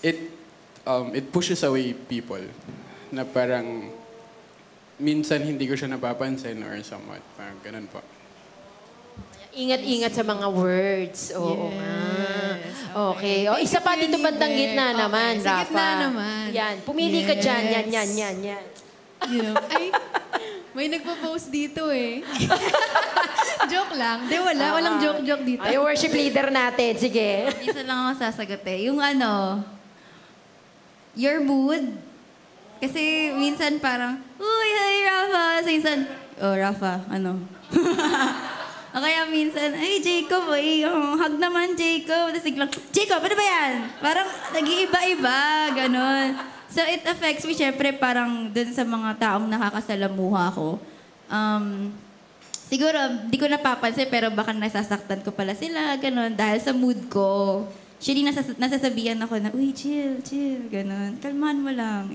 it pushes away people. Na parang minsan hindi ko siya napapansin or somewhat. Parang ganun po. Ingat-ingat sa mga words. Oo nga. Okay. O, isa pa dito bandang gitna naman, Sa Rafa. gitna naman. Yan. Pumili ka dyan. Yan. Ay, may nagpo-post dito eh. Joke lang. Di, walang joke-joke dito. Ay, worship leader natin. Sige. Isa lang ako sasagot eh. Yung your mood. Kasi minsan parang, uy, hi, Rafa. So minsan, oh, Rafa, O kaya minsan, ay, Jacob, hug naman, Jacob. Tapos biglang, Jacob, ano ba yan? Parang nag-iiba-iba, ganon. So it affects me, syempre, parang dun sa mga taong nakakasalamuha ko. Siguro, di ko napapansin, pero baka nasasaktan ko pala sila, ganon, dahil sa mood ko. Actually, nasasabihan ako na, uy, chill, ganon. Kalmahan mo lang.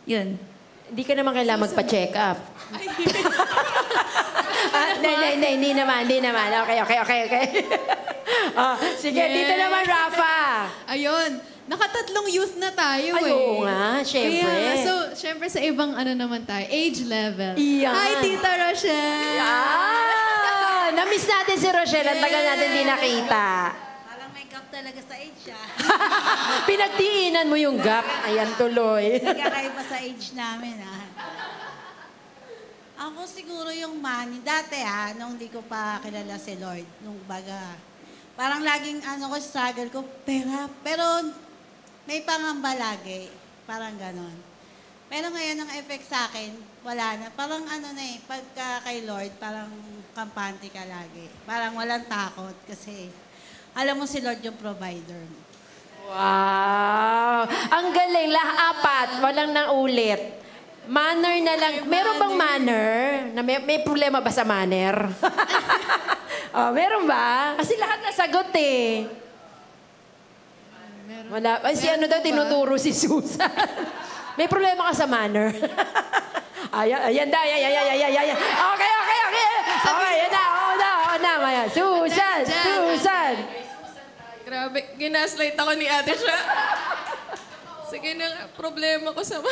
Yun. Hindi ka naman kailangan magpa-check up. Hindi naman. Okay. Sige, dito naman, Rafa. Ayun. Nakatatlong youth na tayo Ay, eh. oo nga, syempre. Syempre sa ibang naman tayo, age level. Iyan. Hi, Tita Rochelle! Na-miss natin si Rochelle. Ang tagal natin di nakita. Parang may gap talaga sa age, Pinagdiinan mo yung gap. Ayan, tuloy. Nagkakaiba sa age namin, Ako siguro yung money. Dati, nung hindi ko pa kilala si Lord, nung baga, parang laging, struggle ko, pera. Pero, may pangamba lagi. Parang ganon. Pero ngayon, ang effect sa akin, wala na. Parang pagka kay Lord, parang kampante ka lagi. Parang walang takot kasi alam mo si Lord yung provider mo. Wow! Ang galing. Apat. Walang naulit. Manner na lang. Meron bang manner? Na may problema ba sa manner? Meron ba? Kasi lahat nasagot eh. Wala. Ay, daw tinuturo si Susan. May problema ka sa manner. Ayan. Okay. Okay, yan na. Susan. Grabe, ginaslight ako ni ate siya. Sige na, problema ko sa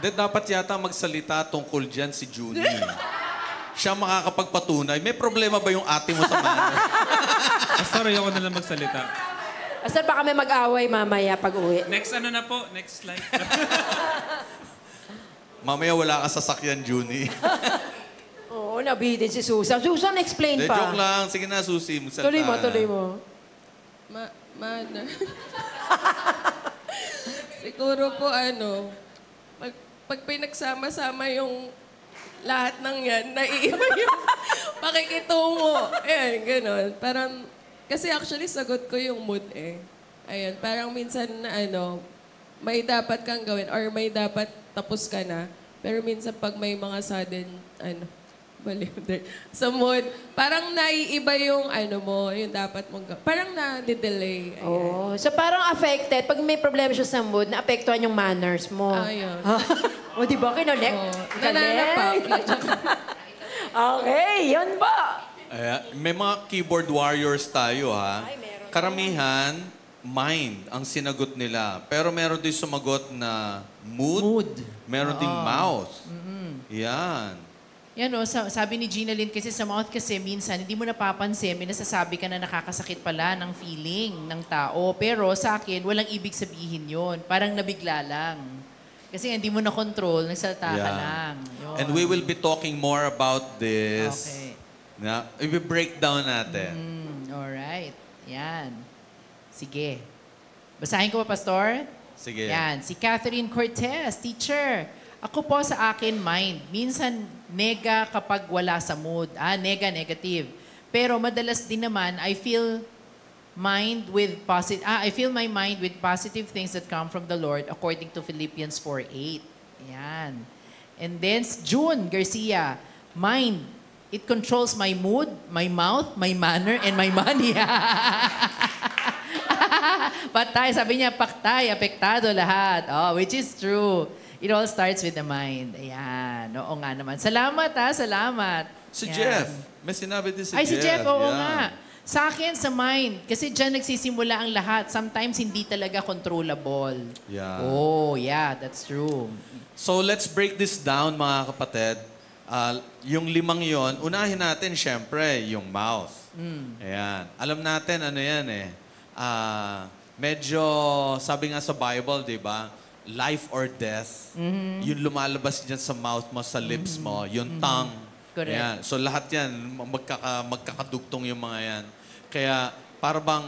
Dapat yata magsalita tungkol dyan si Junie. Siya makakapagpatunay. May problema ba yung ate mo sa manner? Pastor, ayoko na lang magsalita. Pastor, baka may mag-away mamaya pag-uwi. Next na po. Next slide. Mamaya wala ka sasakyan, Junie. Oo, nabitin si Susan. Susan, explain pa. Joke lang. Sige na, Susie. Magsalita. Tuloy mo. Manner. Siguro po pag pinagsama-sama yung lahat ng yan, naiiba yung pakikitungo. Ayan, gano'n. Parang, kasi actually sagot ko yung mood eh. Ayan, parang minsan na may dapat kang gawin or may dapat tapos ka na. Pero minsan pag may mga sudden, sa mood, parang naiiba yung yung dapat mong gawin. Parang na-delay. Oh, so parang affected. Pag may problema siya sa mood, naapektuhan yung manners mo. Ayun. O, di ba? Kinolek? Nananapak. Okay, yun ba? May mga keyboard warriors tayo, ha? Karamihan, mind ang sinagot nila. Pero meron din sumagot na mood. Meron ding mouth. Yan. Yan sabi ni Gina Lynn kasi sa mouth kasi minsan hindi mo napapansin, may nasasabi ka na nakakasakit pala ng feeling ng tao. Pero sa akin, walang ibig sabihin yon. Parang nabigla lang. Kasi hindi mo na-control, nagsalita ka lang. Yun. And we will be talking more about this. Okay. I-break down natin. Alright. Yan. Sige. Basahin ko pa, Pastor? Sige. Yan. Si Catherine Cortez, teacher. Ako po sa akin, mind. Minsan, nega kapag wala sa mood. Nega, negative. Pero madalas din naman, I feel my mind with positive things that come from the Lord according to Philippians 4:8. Yan. And then, June Garcia, mind. It controls my mood, my mouth, my manner, and my money. Patay, sabi niya, paktay, apektado lahat. Which is true. It all starts with the mind. Ayan. Oo nga naman. Salamat salamat. Si Yan. Jeff. May sinabi din si Jeff. Si Jeff, oo Yeah. nga. Sa akin, sa mind. Kasi dyan nagsisimula ang lahat. Sometimes hindi talaga controllable. Yeah. Oh, yeah, that's true. So let's break this down, mga kapatid. Yung 5 yon, unahin natin, syempre, yung mouth. Ayan. Alam natin, ano yan medyo, sabi nga sa Bible, di ba? Life or death. Yung lumalabas dyan sa mouth mo, sa lips mo, yung tongue. Correct. Ayan. So lahat yan, magkakadugtong yung mga yan. Kaya, para bang,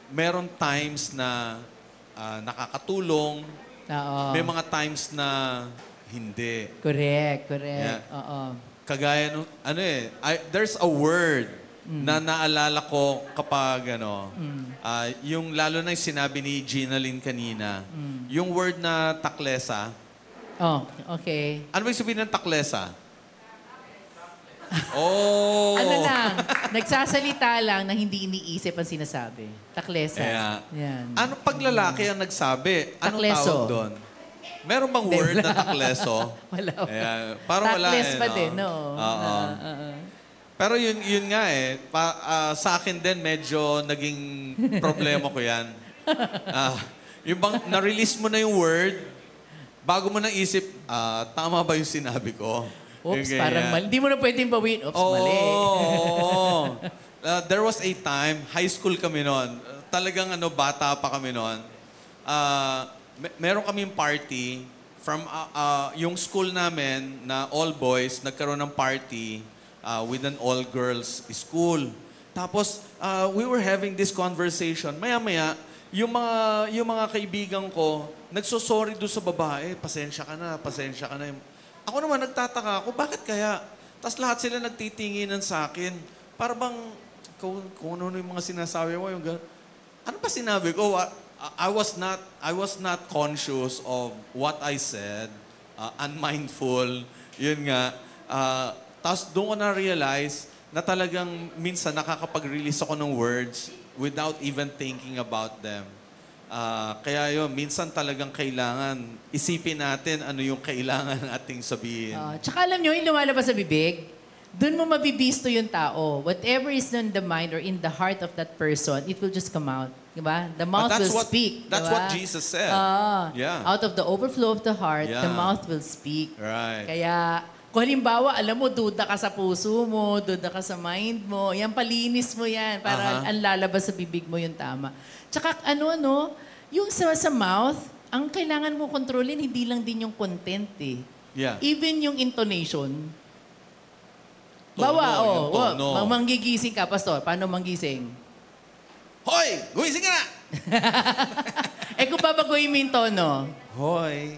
meron times na nakakatulong, Oo. may mga times na hindi. Correct. Yeah. Oo. Kagaya nung, there's a word na naalala ko kapag, yung lalo na yung sinabi ni Gina Lynn kanina, yung word na taklesa. Oh, okay. Ano ba yung sabihin ng taklesa? Oh! Ano lang, nagsasalita lang na hindi iniisip ang sinasabi. Taklesa. Kaya, Yan. ano pag lalaki ang nagsabi? Anong Takleso. tawag doon? Meron bang word na takleso? Wala. Ayan. Parang wala Takles pa din, no? Oo. Pero yun nga sa akin din medyo naging problema ko yan. Yung bang na-release mo na yung word, bago mo na isip, tama ba yung sinabi ko? Oops, Yung parang ganyan. mali. Hindi mo na pwedeng bawin. Oops, mali. Oo. There was a time, high school kami noon. Talagang bata pa kami noon. Meron kaming party from yung school namin na all boys, nagkaroon ng party with an all girls school. Tapos we were having this conversation. Maya-maya, yung mga kaibigan ko, nagsosorry doon sa babae, pasensya ka na. Ako naman nagtataka ako, bakit kaya? Tapos lahat sila nagtitinginan sa akin. Para bang, kung ano yung mga sinasabi mo, yung gano'n. Ano ba sinabi ko? I was not conscious of what I said, unmindful. Yun nga. Tapos doon ko na-realize na talagang minsan nakakapag-release ako ng words without even thinking about them. Kaya yun, minsan talagang kailangan isipin natin ano yung kailangan nating sabihin. Tsaka alam nyo, yung lumalabas sa bibig, doon mo mabibisto yung tao. Whatever is in the mind or in the heart of that person, it will just come out. Diba? The mouth will speak. That's diba? what Jesus said. Yeah. Out of the overflow of the heart, Yeah. the mouth will speak. Right. Kaya, kung halimbawa, alam mo, duda ka sa puso mo, duda ka sa mind mo, yan, palinis mo yan para ang lalabas sa bibig mo yung tama. Tsaka yung sa mouth, ang kailangan mo kontrolin, hindi lang din yung content eh. Yeah. Even yung intonation. Tono, yung tono. Manggigising ka, pastor. Paano manggising? Hoy! Gumising ka na! Kung babaguhin mo yung tono. Hoy!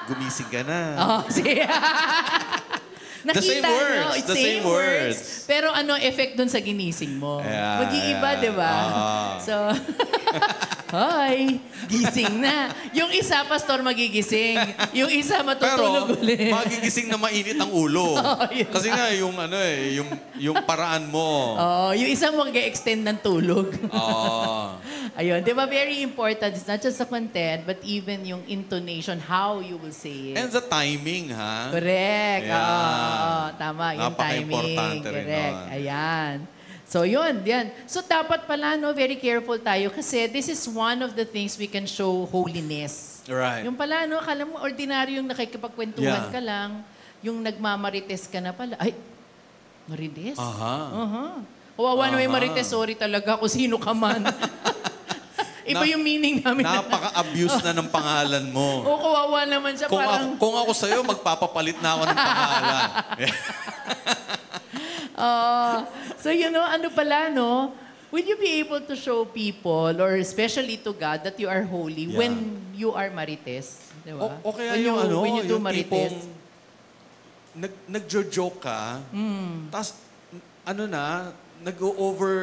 Gumising ka na. Nakita, The same words. It's The same words. Pero effect dun sa ginising mo? Yeah, Mag-iiba, yeah. di ba? So, hoy, gising na. Yung isa, pastor, magigising. Yung isa, matutulog ulit. magigising na mainit ang ulo. Yun Kasi nga, yung paraan mo. Yung isa mag-extend ng tulog. Oo. Ayun, di ba? Very important. It's not just the content, but even yung intonation, how you will say it. And the timing, ha? Correct. Yeah. Tama, yung timing. Napaka-importante rin Correct. nun. Ayan. So, yun. So, dapat pala, very careful tayo kasi this is one of the things we can show holiness. Right. Yung pala, akala mo, ordinaryong nakikipagkwentuhan Yeah. ka lang, yung nagmamarites ka na pala. Ay, marites? Kawawa na may marites. Sorry talaga kung sino ka man. Iba yung meaning namin. Napaka-abuse na ng pangalan mo. O, kawawa naman siya. Kung ako sa'yo, magpapapalit na ako ng pangalan. So, ano pala, Will you be able to show people, or especially to God, that you are holy Yeah. when you are marites? Di ba? O kaya when when you do yung marites. tipong nagjo-joke ka, tapos nag-over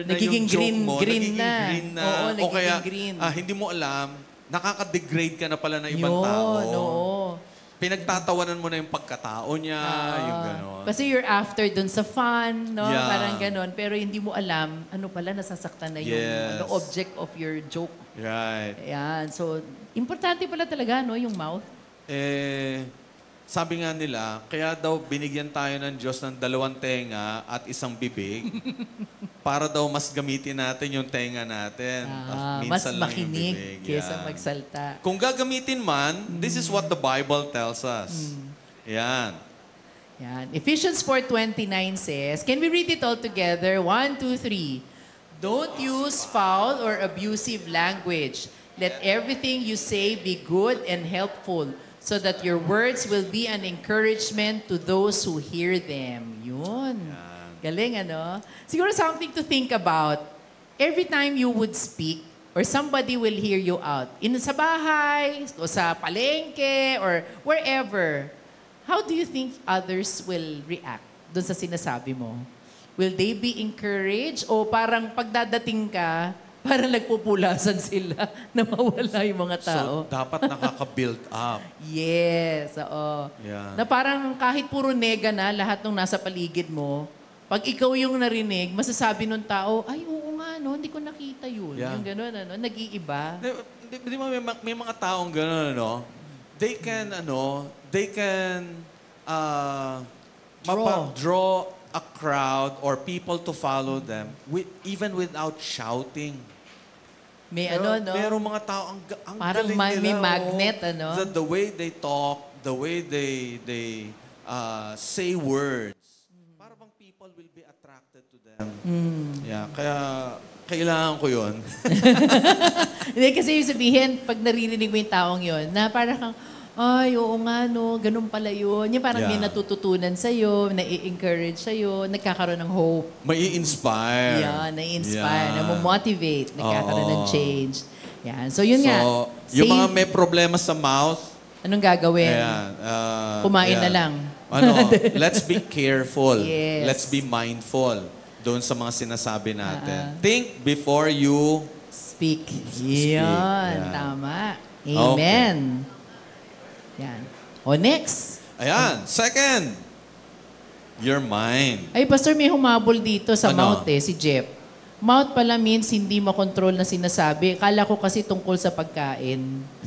na Nagiging yung joke mo. green nagiging na. green na. Oo, o nagiging kaya, green. hindi mo alam, nakaka-degrade ka na pala ng ibang Yun, tao. oo. Pinagtatawanan mo na yung pagkatao niya, yung gano'n. Kasi you're after dun sa fun, no? Yeah. Parang ganon. Pero hindi mo alam, ano pala, nasasaktan na yung Yes. object of your joke. Right. Ayan. So, importante pala talaga, no? Yung mouth. Sabi nga nila, kaya daw binigyan tayo ng Diyos ng 2 tenga at 1 bibig para daw mas gamitin natin yung tenga natin. Mas Minsan lang yung makinig bibig. kesa Yan. magsalta. Kung gagamitin man, this is what the Bible tells us. Yan. Yan. Ephesians 4:29 says, can we read it all together? 1, 2, 3. Don't use foul or abusive language. Let everything you say be good and helpful, so that your words will be an encouragement to those who hear them. Yun. Galing, ano? Siguro something to think about. Every time you would speak, or somebody will hear you out, sa bahay, o sa palengke, or wherever, how do you think others will react dun sa sinasabi mo? Will they be encouraged? O parang pagdadating ka, parang nagpupulasan sila na mawala yung mga tao? So, dapat nakaka-build up. Yes, oo. Yeah. Na parang kahit puro nega na lahat ng nasa paligid mo, pag ikaw yung narinig, masasabi ng tao, ay, oo nga, no, hindi ko nakita yun. Yeah. Yung gano'n, ano, nag-iiba. Di ba may mga taong gano'n, ano? They can draw a crowd or people to follow them even without shouting. May Pero, ano, no? Merong mga tao, ang parang galing nila. may magnet, ano? The way they talk, the way they say words, para bang people will be attracted to them. Yeah, kaya kailangan ko yun. Hindi, kasi yung sabihin, pag naririnig mo yung taong yun, na parang kang, ay, oo nga, no, ganun pala yun. Yung parang may natututunan sa'yo, nai-encourage sa'yo, nagkakaroon ng hope. May inspire. Yeah, nai-inspire, na-motivate, nagkakaroon ng change. Yan. So, yun nga. Yung mga may problema sa mouth, anong gagawin? ayan, Kumain na lang. Let's be careful. Yes. Let's be mindful doon sa mga sinasabi natin. Think before you speak. Speak. Yan, Yeah. tama. Amen. Yan. O, next. Ayan. Second, your mind. Ay, Pastor, may humabol dito sa Ano? mouth si Jeff. Mouth pala means hindi makontrol na sinasabi. Kala ko kasi tungkol sa pagkain.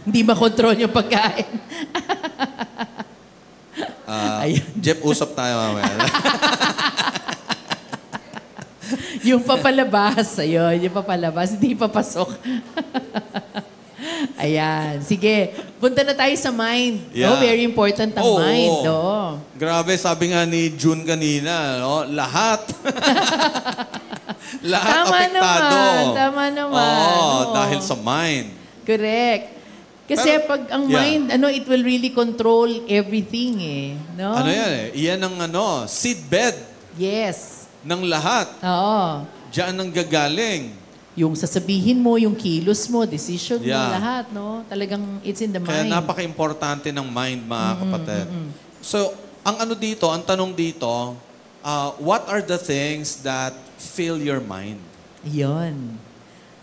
Hindi makontrol yung pagkain. Jeff, usap tayo mamaya. Yung papalabas, ayun, yung papalabas, hindi papasok. Ayan. Sige, punta na tayo sa mind. Yeah. No, very important ang mind. Oo. Grabe, sabi nga ni June kanina, no? Lahat. Lahat Tama apektado. naman, tama naman. Oo. Dahil sa mind. Correct. Kasi pag ang mind, it will really control everything eh. No? Ano yan eh? Iyan ang seedbed Yes. ng lahat. Oo. Diyan ang gagaling. Yung sasabihin mo, yung kilos mo, decision mo, Yeah. lahat, no? Talagang it's in the Kaya mind. napaka-importante ng mind, mga kapatid. So, ang tanong dito, what are the things that fill your mind? Yun.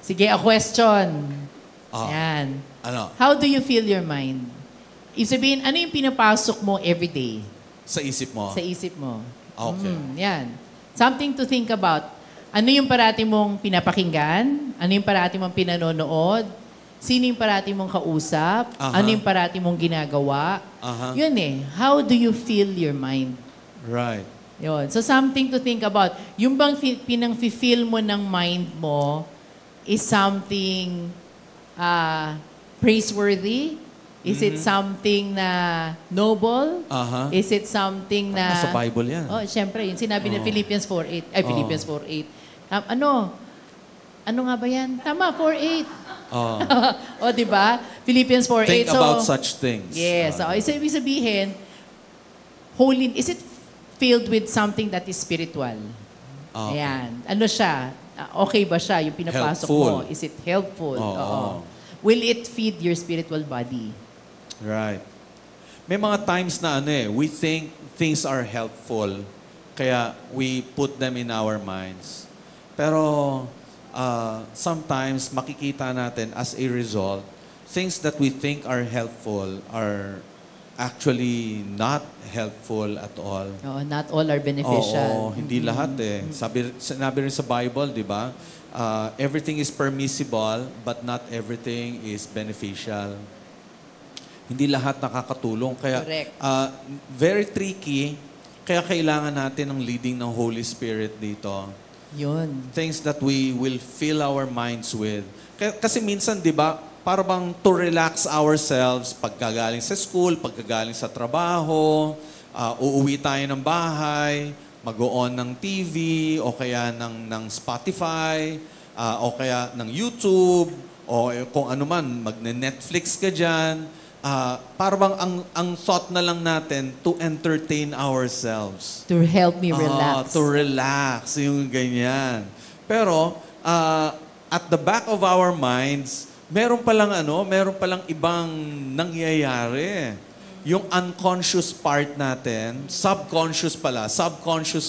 Sige, a question. Ayan. Ano? How do you feel your mind? Ibig sabihin, ano yung pinapasok mo everyday Sa isip mo? sa isip mo? Okay. Yan. Something to think about. Ano yung parati mong pinapakinggan? Ano yung parati mong pinanonood? Sino yung parati mong kausap? Ano yung parati mong ginagawa? Yun eh. How do you feel your mind? Right. Yun. So something to think about. Yung bang pinang-feel mo ng mind mo is something praiseworthy? Is it something na noble? Is it something na... Sa Bible yan. Oh, syempre. Yung sinabi ng Philippians 4:8. Ay, Philippians 4:8. Ano nga ba yan? Tama, 4:8. O, di ba? Philippians 4:8. Think about such things. Yes. So, ibig sabihin, holy, is it filled with something that is spiritual? Okay. Ayan. Ano siya? Okay ba siya? Yung pinapasok Helpful. mo? Is it helpful? Oo. Will it feed your spiritual body? Right. May mga times na we think things are helpful, kaya we put them in our minds. Pero sometimes makikita natin as a result, things that we think are helpful are actually not helpful at all. Oo, not all are beneficial. Oo, hindi lahat sinabi rin sa Bible, di ba? Everything is permissible, but not everything is beneficial. Hindi lahat nakakatulong. Kaya, Correct. very tricky. Kaya kailangan natin ng leading ng Holy Spirit dito. Yun. Things that we will fill our minds with. Kasi minsan, di ba, para bang to relax ourselves pagkagaling sa school, pagkagaling sa trabaho, uuwi tayo ng bahay, mag-on ng TV, o kaya ng Spotify, o kaya ng YouTube, o kung ano man, magne-Netflix ka dyan. Para bang ang thought na lang natin to entertain ourselves. To help me relax. To relax, yung ganyan. Pero, at the back of our minds, meron palang ibang nangyayari. Yung unconscious part natin, subconscious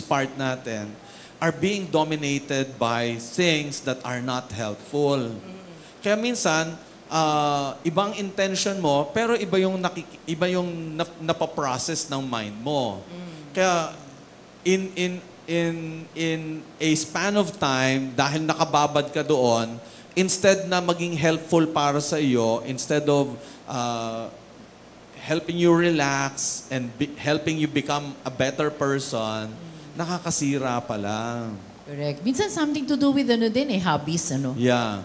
part natin, are being dominated by things that are not helpful. Kaya minsan, ibang intention mo, pero iba yung napaprocess ng mind mo. Kaya in a span of time, dahil nakababad ka doon, instead na maging helpful para sa iyo, instead of helping you relax and helping you become a better person, nakakasira pa lang. Correct. Minsan something to do with hobbies, Yeah.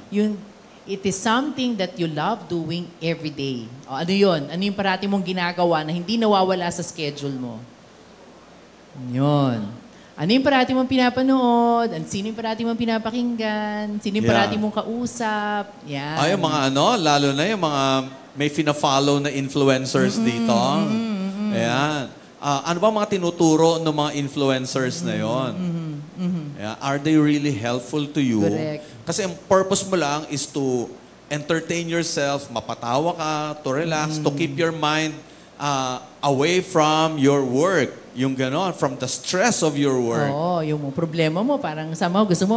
It is something that you love doing every day. O, ano yun? Ano yung parati mong ginagawa na hindi nawawala sa schedule mo? Yun. Ano yung parati mong pinapanood? Sino yung parati mong pinapakinggan? Sino yung parati mong kausap? Yan. Yung mga lalo na yung mga may fina-follow na influencers dito. Ayan. Ano ba mga tinuturo ng mga influencers na yon? Yeah. Are they really helpful to you? Correct. Kasi ang purpose mo lang is to entertain yourself, mapatawa ka, to relax, to keep your mind away from your work. Yung ganon, from the stress of your work. Oo, yung problema mo, parang somehow gusto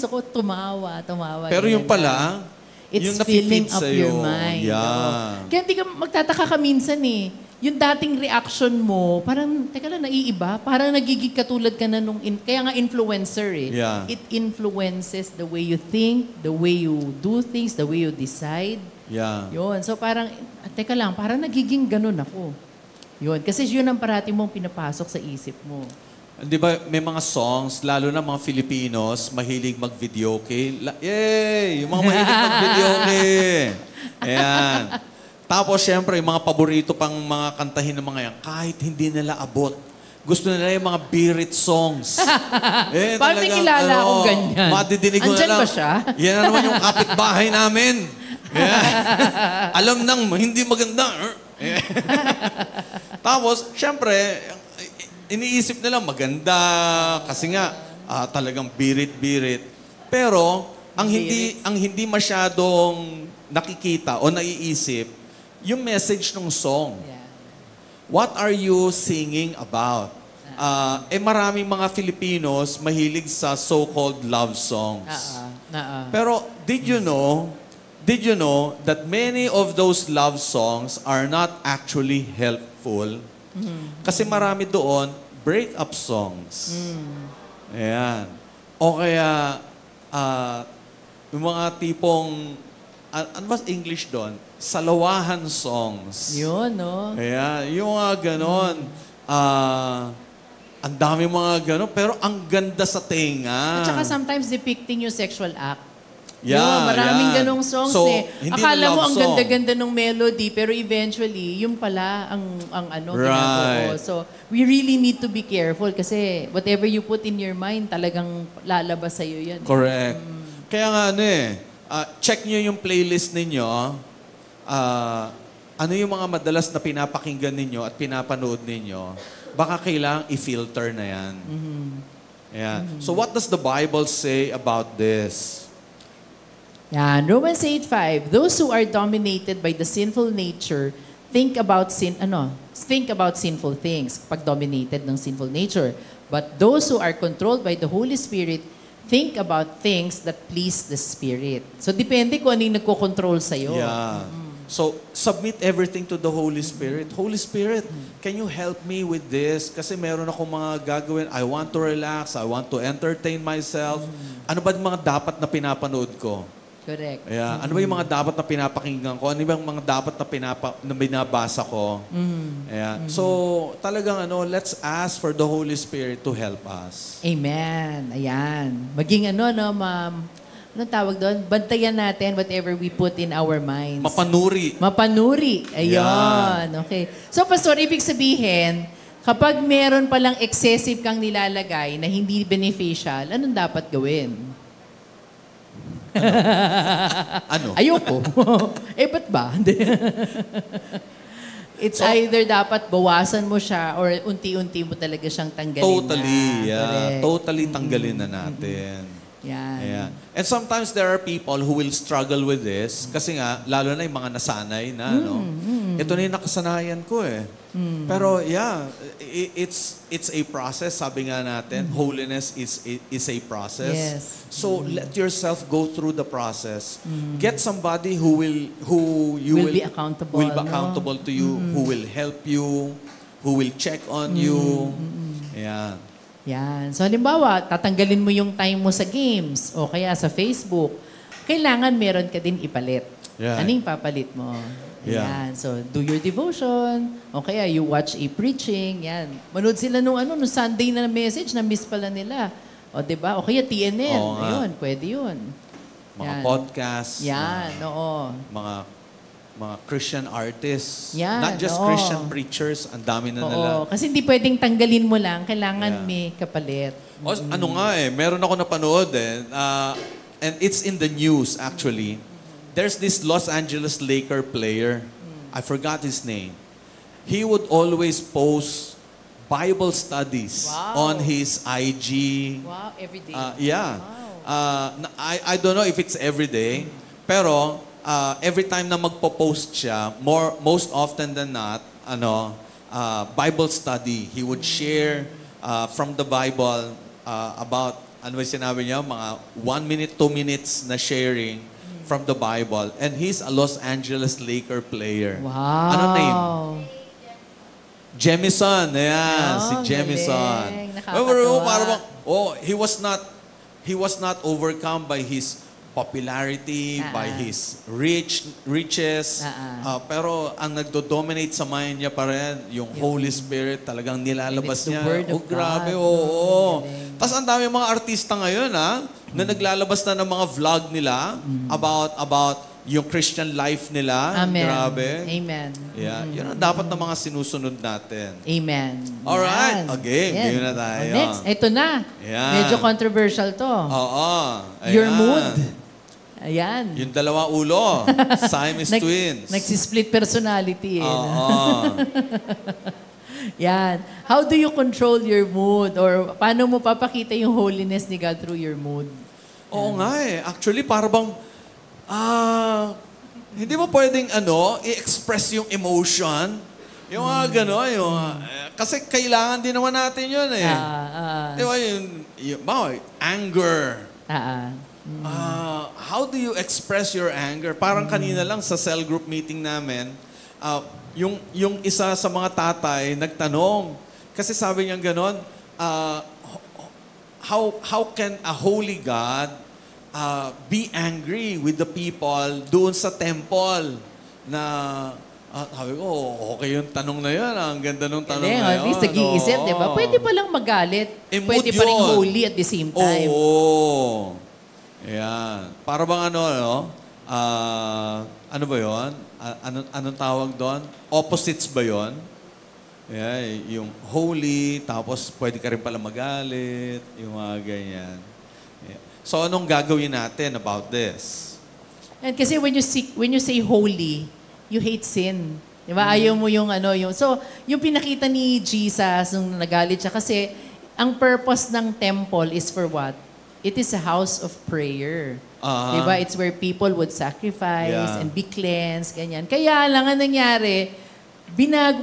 ko tumawa. Pero yung pala, it's yung filling nafe-feed up sa'yo. your mind. Yeah. Oo. Kaya hindi ka magtataka ka minsan yung dating reaction mo, parang, teka lang, naiiba. Parang nagiging katulad ka na kaya nga influencer Yeah. It influences the way you think, the way you do things, the way you decide. Yeah. Yun. So parang, teka lang, parang nagiging ganun ako. Yun. Kasi yun ang parati mong pinapasok sa isip mo. Di ba, may mga songs, lalo na mga Filipinos, mahilig mag-videoke. Yay! Yung mga mahilig mag-videoke. Ayan. Tapos, syempre, yung mga paborito pang mga kantahin ng mga yan, kahit hindi nila abot. Gusto nila yung mga birit songs. Parang may kilala akong ganyan. Madidinig mo na Andyan lang. ba siya? Yan na naman yung kapitbahay namin. Yeah. Alam nang hindi maganda. Tapos, syempre, iniisip nila maganda kasi nga talagang birit-birit. Pero ang hindi masyadong nakikita o naiisip yung message ng song. Yeah. What are you singing about? Maraming mga Filipinos mahilig sa so-called love songs. Pero did you know that many of those love songs are not actually helpful? Kasi marami doon break-up songs. Ayan. O kaya yung mga tipong ano ba English doon? Salawahan songs. Yun, no? Ayan. Yung mga ganon. Ang dami mga ganon, pero ang ganda sa tenga. At saka sometimes depicting yung sexual act. Yeah, maraming yeah. ganong songs So, hindi Akala na mo love ang song. ganda-ganda ng melody, pero eventually, yung pala ang ginagawa. Right. So, we really need to be careful kasi whatever you put in your mind, talagang lalabas sa'yo yan. Correct. Kaya nga check nyo yung playlist ninyo. Ano yung mga madalas na pinapakinggan ninyo at pinapanood ninyo, baka kailangang i-filter na yan. Yeah. So what does the Bible say about this? Yan, Romans 8:5. Those who are dominated by the sinful nature think about sinful things pag dominated ng sinful nature. But those who are controlled by the Holy Spirit think about things that please the Spirit. So depende kung ano yung nagko-control sa'yo. Yeah. So, submit everything to the Holy Spirit. Holy Spirit, can you help me with this? Kasi meron akong mga gagawin. I want to relax. I want to entertain myself. Ano ba yung mga dapat na pinapanood ko? Correct. Yeah. Ano ba yung mga dapat na pinapakinggan ko? Ano ba yung mga dapat na binabasa ko? Yeah. So, talagang let's ask for the Holy Spirit to help us. Amen. Ayan. Maging ma'am, anong tawag doon? Bantayan natin whatever we put in our minds. Mapanuri. Mapanuri. Ayun. Okay. So, Pastor, ibig sabihin, kapag meron palang excessive kang nilalagay na hindi beneficial, anong dapat gawin? Ano? Ayoko. Ba't ba? It's either dapat bawasan mo siya or unti-unti mo talaga siyang tanggalin Totally. na. Yeah. Correct. Totally tanggalin na natin. Yan. Yeah. And sometimes there are people who will struggle with this kasi nga, lalo na yung mga nasanay na, ito na yung nakasanayan ko eh. Pero yeah, it's a process. Sabi nga natin, holiness is a process. Yes. So let yourself go through the process. Get somebody who will be accountable, to you, who will help you, who will check on you. Yeah. Yan. So, halimbawa, tatanggalin mo yung time mo sa games o kaya sa Facebook. Kailangan meron ka din ipalit. Yeah. Anong papalit mo? Yeah. Yan. So, do your devotion. O kaya you watch a preaching. Yan. Manood sila nung Sunday na message na miss pala nila. O, diba? O kaya TNN. Oo nga. Ayun, pwede yun. Mga podcasts. Yan, oo. Mga Christian artists. Yan, Not just oo. Christian preachers. Ang dami na nila. Oo. Kasi hindi pwedeng tanggalin mo lang. Kailangan may kapalit. Ano nga meron ako napanood and it's in the news actually. There's this Los Angeles Laker player. I forgot his name. He would always post Bible studies on his IG. Wow, every day. Yeah. I don't know if it's every day, pero every time na magpo-post siya, most often than not, Bible study. He would share from the Bible about, ano ba sinabi niya, mga 1 minute, 2 minutes na sharing from the Bible. And he's a Los Angeles Laker player. Wow. Ano name? Jemison. Ayan, si galing. Jemison. Nakakatuwa. He was not overcome by his popularity, by his riches. Pero ang nagdo-dominate sa mind niya pa rin, yung Holy Spirit, talagang nilalabas And it's the niya. Word of Grabe, God. oo. Tapos ang dami mga artista ngayon, na naglalabas na ng mga vlog nila about yung Christian life nila. Amen. Grabe. Amen. Yeah, yun ang dapat na mga sinusunod natin. Amen. Alright. Yan. Okay, Yan. game na tayo. Next, ito na. Yan. Medyo controversial to. Oo. Your Ayan. mood. Ayan. Yung dalawa ulo. Siamese twins. Nagsisplit personality. Oo. Yan. How do you control your mood? Or paano mo papakita yung holiness ni God through your mood? Oo nga eh. Actually, para bang, hindi mo pwedeng i-express yung emotion. Yung gano'n. Kasi kailangan din naman natin yun eh. Di ba yung anger. How do you express your anger? Parang kanina lang sa cell group meeting namin, yung isa sa mga tatay nagtanong. Kasi sabi niya gano'n, how can a holy God be angry with the people doon sa temple na sabi ko, okay yung tanong na yun. Ang ganda nung tanong na yun. At least nag-iisip, di ba? Pwede palang magalit. Pwede pa rin holy at the same time. Oo. Ayan. Para bang ano ba yun? Anong tawag doon? Opposites ba yun? Yeah, yung holy, tapos pwede ka rin pala magalit, yung mga ganyan. Yeah. So, anong gagawin natin about this? And kasi when you say holy, you hate sin. Di ba? Ayaw mo yung so, yung pinakita ni Jesus nung nagalit siya kasi ang purpose ng temple is for what? It is a house of prayer. Diba? It's where people would sacrifice and be cleansed, ganyan. Kaya lang ang nangyari,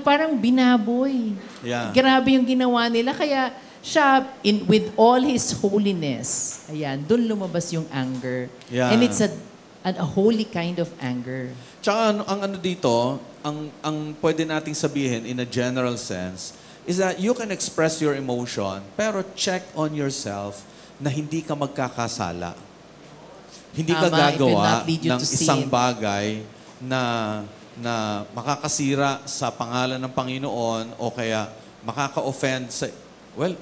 parang binaboy. Yeah. Grabe yung ginawa nila. Kaya siya, with all His holiness, ayan, doon lumabas yung anger. Yeah. And it's a holy kind of anger. Tsaka ang ano dito, ang pwede nating sabihin in a general sense, is that you can express your emotion, pero check on yourself na hindi ka magkakasala. Hindi ka Tama, it will gagawa not lead you ng to isang sin. bagay na makakasira sa pangalan ng Panginoon o kaya makaka-offend sa... Well,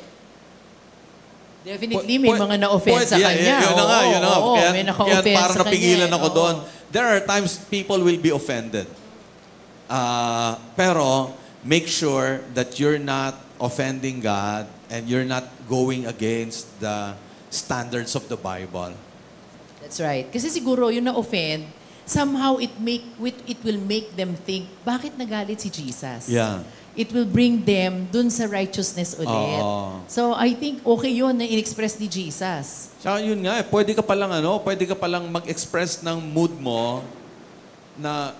Definitely, may mga na-offend sa kanya. Yun na nga. Oo, Kaya, may naka-offend kaya parang sa kanya. napigilan ako Oo. doon. There are times people will be offended. Pero, make sure that you're not offending God and you're not going against the standards of the Bible. That's right. Kasi siguro yung na-offend, somehow it will make them think, bakit nagalit si Jesus? Yeah. It will bring them dun sa righteousness ulit. Oo. So I think okay yun na in-express ni Jesus. Tsaka yun nga, pwede ka palang mag-express ng mood mo na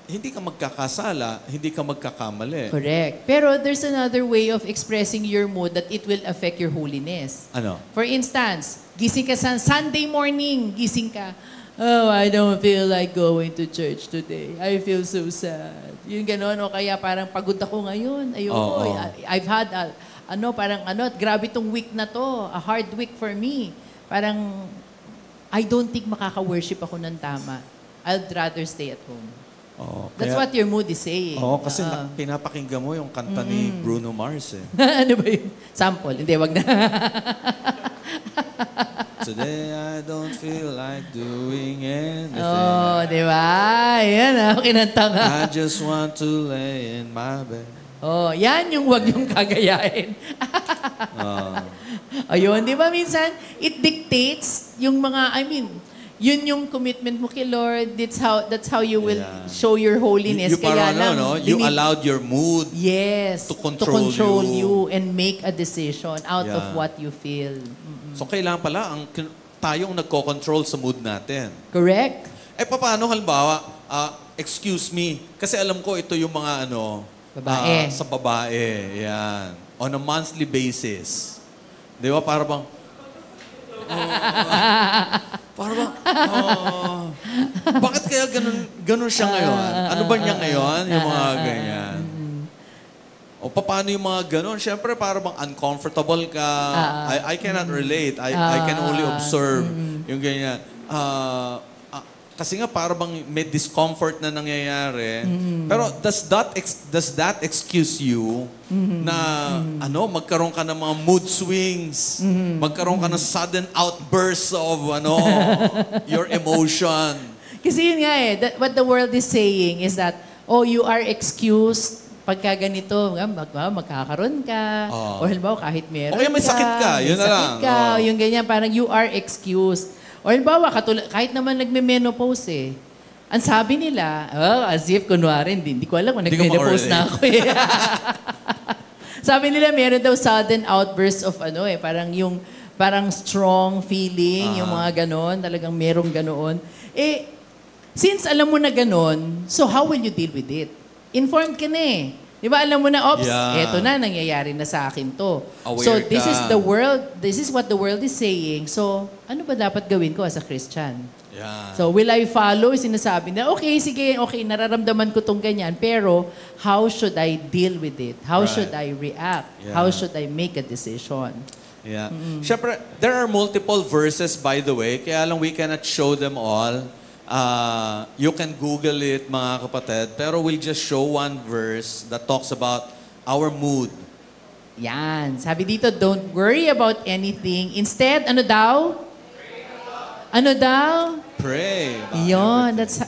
hindi ka magkakasala, hindi ka magkakamali. Correct. Pero there's another way of expressing your mood that it will affect your holiness. Ano? For instance, gising ka sa Sunday morning, gising ka, oh, I don't feel like going to church today. I feel so sad. Yung gano'n, o kaya parang pagod ako ngayon. Ayoko. I've had, grabe tong week na to. A hard week for me. Parang, I don't think makaka-worship ako ng tama. I'd rather stay at home. That's what your mood is saying. Kasi pinapakinggan mo yung kanta ni Bruno Mars eh. Ano ba yun? Sample. Hindi, wag na. Today I don't feel like doing anything. Oh, di ba? Yan, kinanta nga. I just want to lay in my bed. Oh, yan yung wag yung kagayahin. Ayun, di ba minsan, it dictates yung mga, yun yung commitment mo kay Lord. That's how you will show your holiness. You parang you dinid- allowed your mood Yes, to control you and make a decision out of Yeah. what you feel. So kailangan pala tayong nagko-control sa mood natin. Correct? Paano halimbawa, excuse me, kasi alam ko ito yung mga Babae. sa babae, yan. On a monthly basis. Di ba? Para bang, bakit kaya ganun siya ngayon? Ano ba niya ngayon? Yung mga ganyan. O paano yung mga ganun? Siyempre, para bang uncomfortable ka. I cannot relate. I can only observe yung ganyan. Kasi nga, para bang may discomfort na nangyayari. Pero does that excuse you na magkaroon ka ng mga mood swings, magkaroon ka ng sudden outbursts of your emotion? Kasi yun nga what the world is saying is that, you are excused pagka ganito, magkakaroon ka, o halimbawa kahit meron O kaya may sakit ka, yun na lang. Yung ganyan, parang you are excused. O halimbawa, kahit naman nagme-menopause ang sabi nila, as if kunwari, hindi ko alam kung nag-menopause na ako eh. Sabi nila, meron daw sudden outburst of parang strong feeling, yung mga ganon, talagang merong ganoon. Since alam mo na ganon, so how will you deal with it? Informed ka na eh. Di ba alam mo na, eto na, nangyayari na sa akin to. Aware So ka. this is what the world is saying. So ano ba dapat gawin ko as a Christian? Yeah. So will I follow? Sinasabi na, okay, nararamdaman ko tong ganyan, pero how should I deal with it? How Right. should I react? Yeah. How should I make a decision? Yeah. Siyempre, there are multiple verses, by the way, kaya lang we cannot show them all. You can Google it, mga kapatid, pero we'll just show one verse that talks about our mood. Yan. Sabi dito, don't worry about anything. Instead, ano daw? Pray. about Yon, everything. that's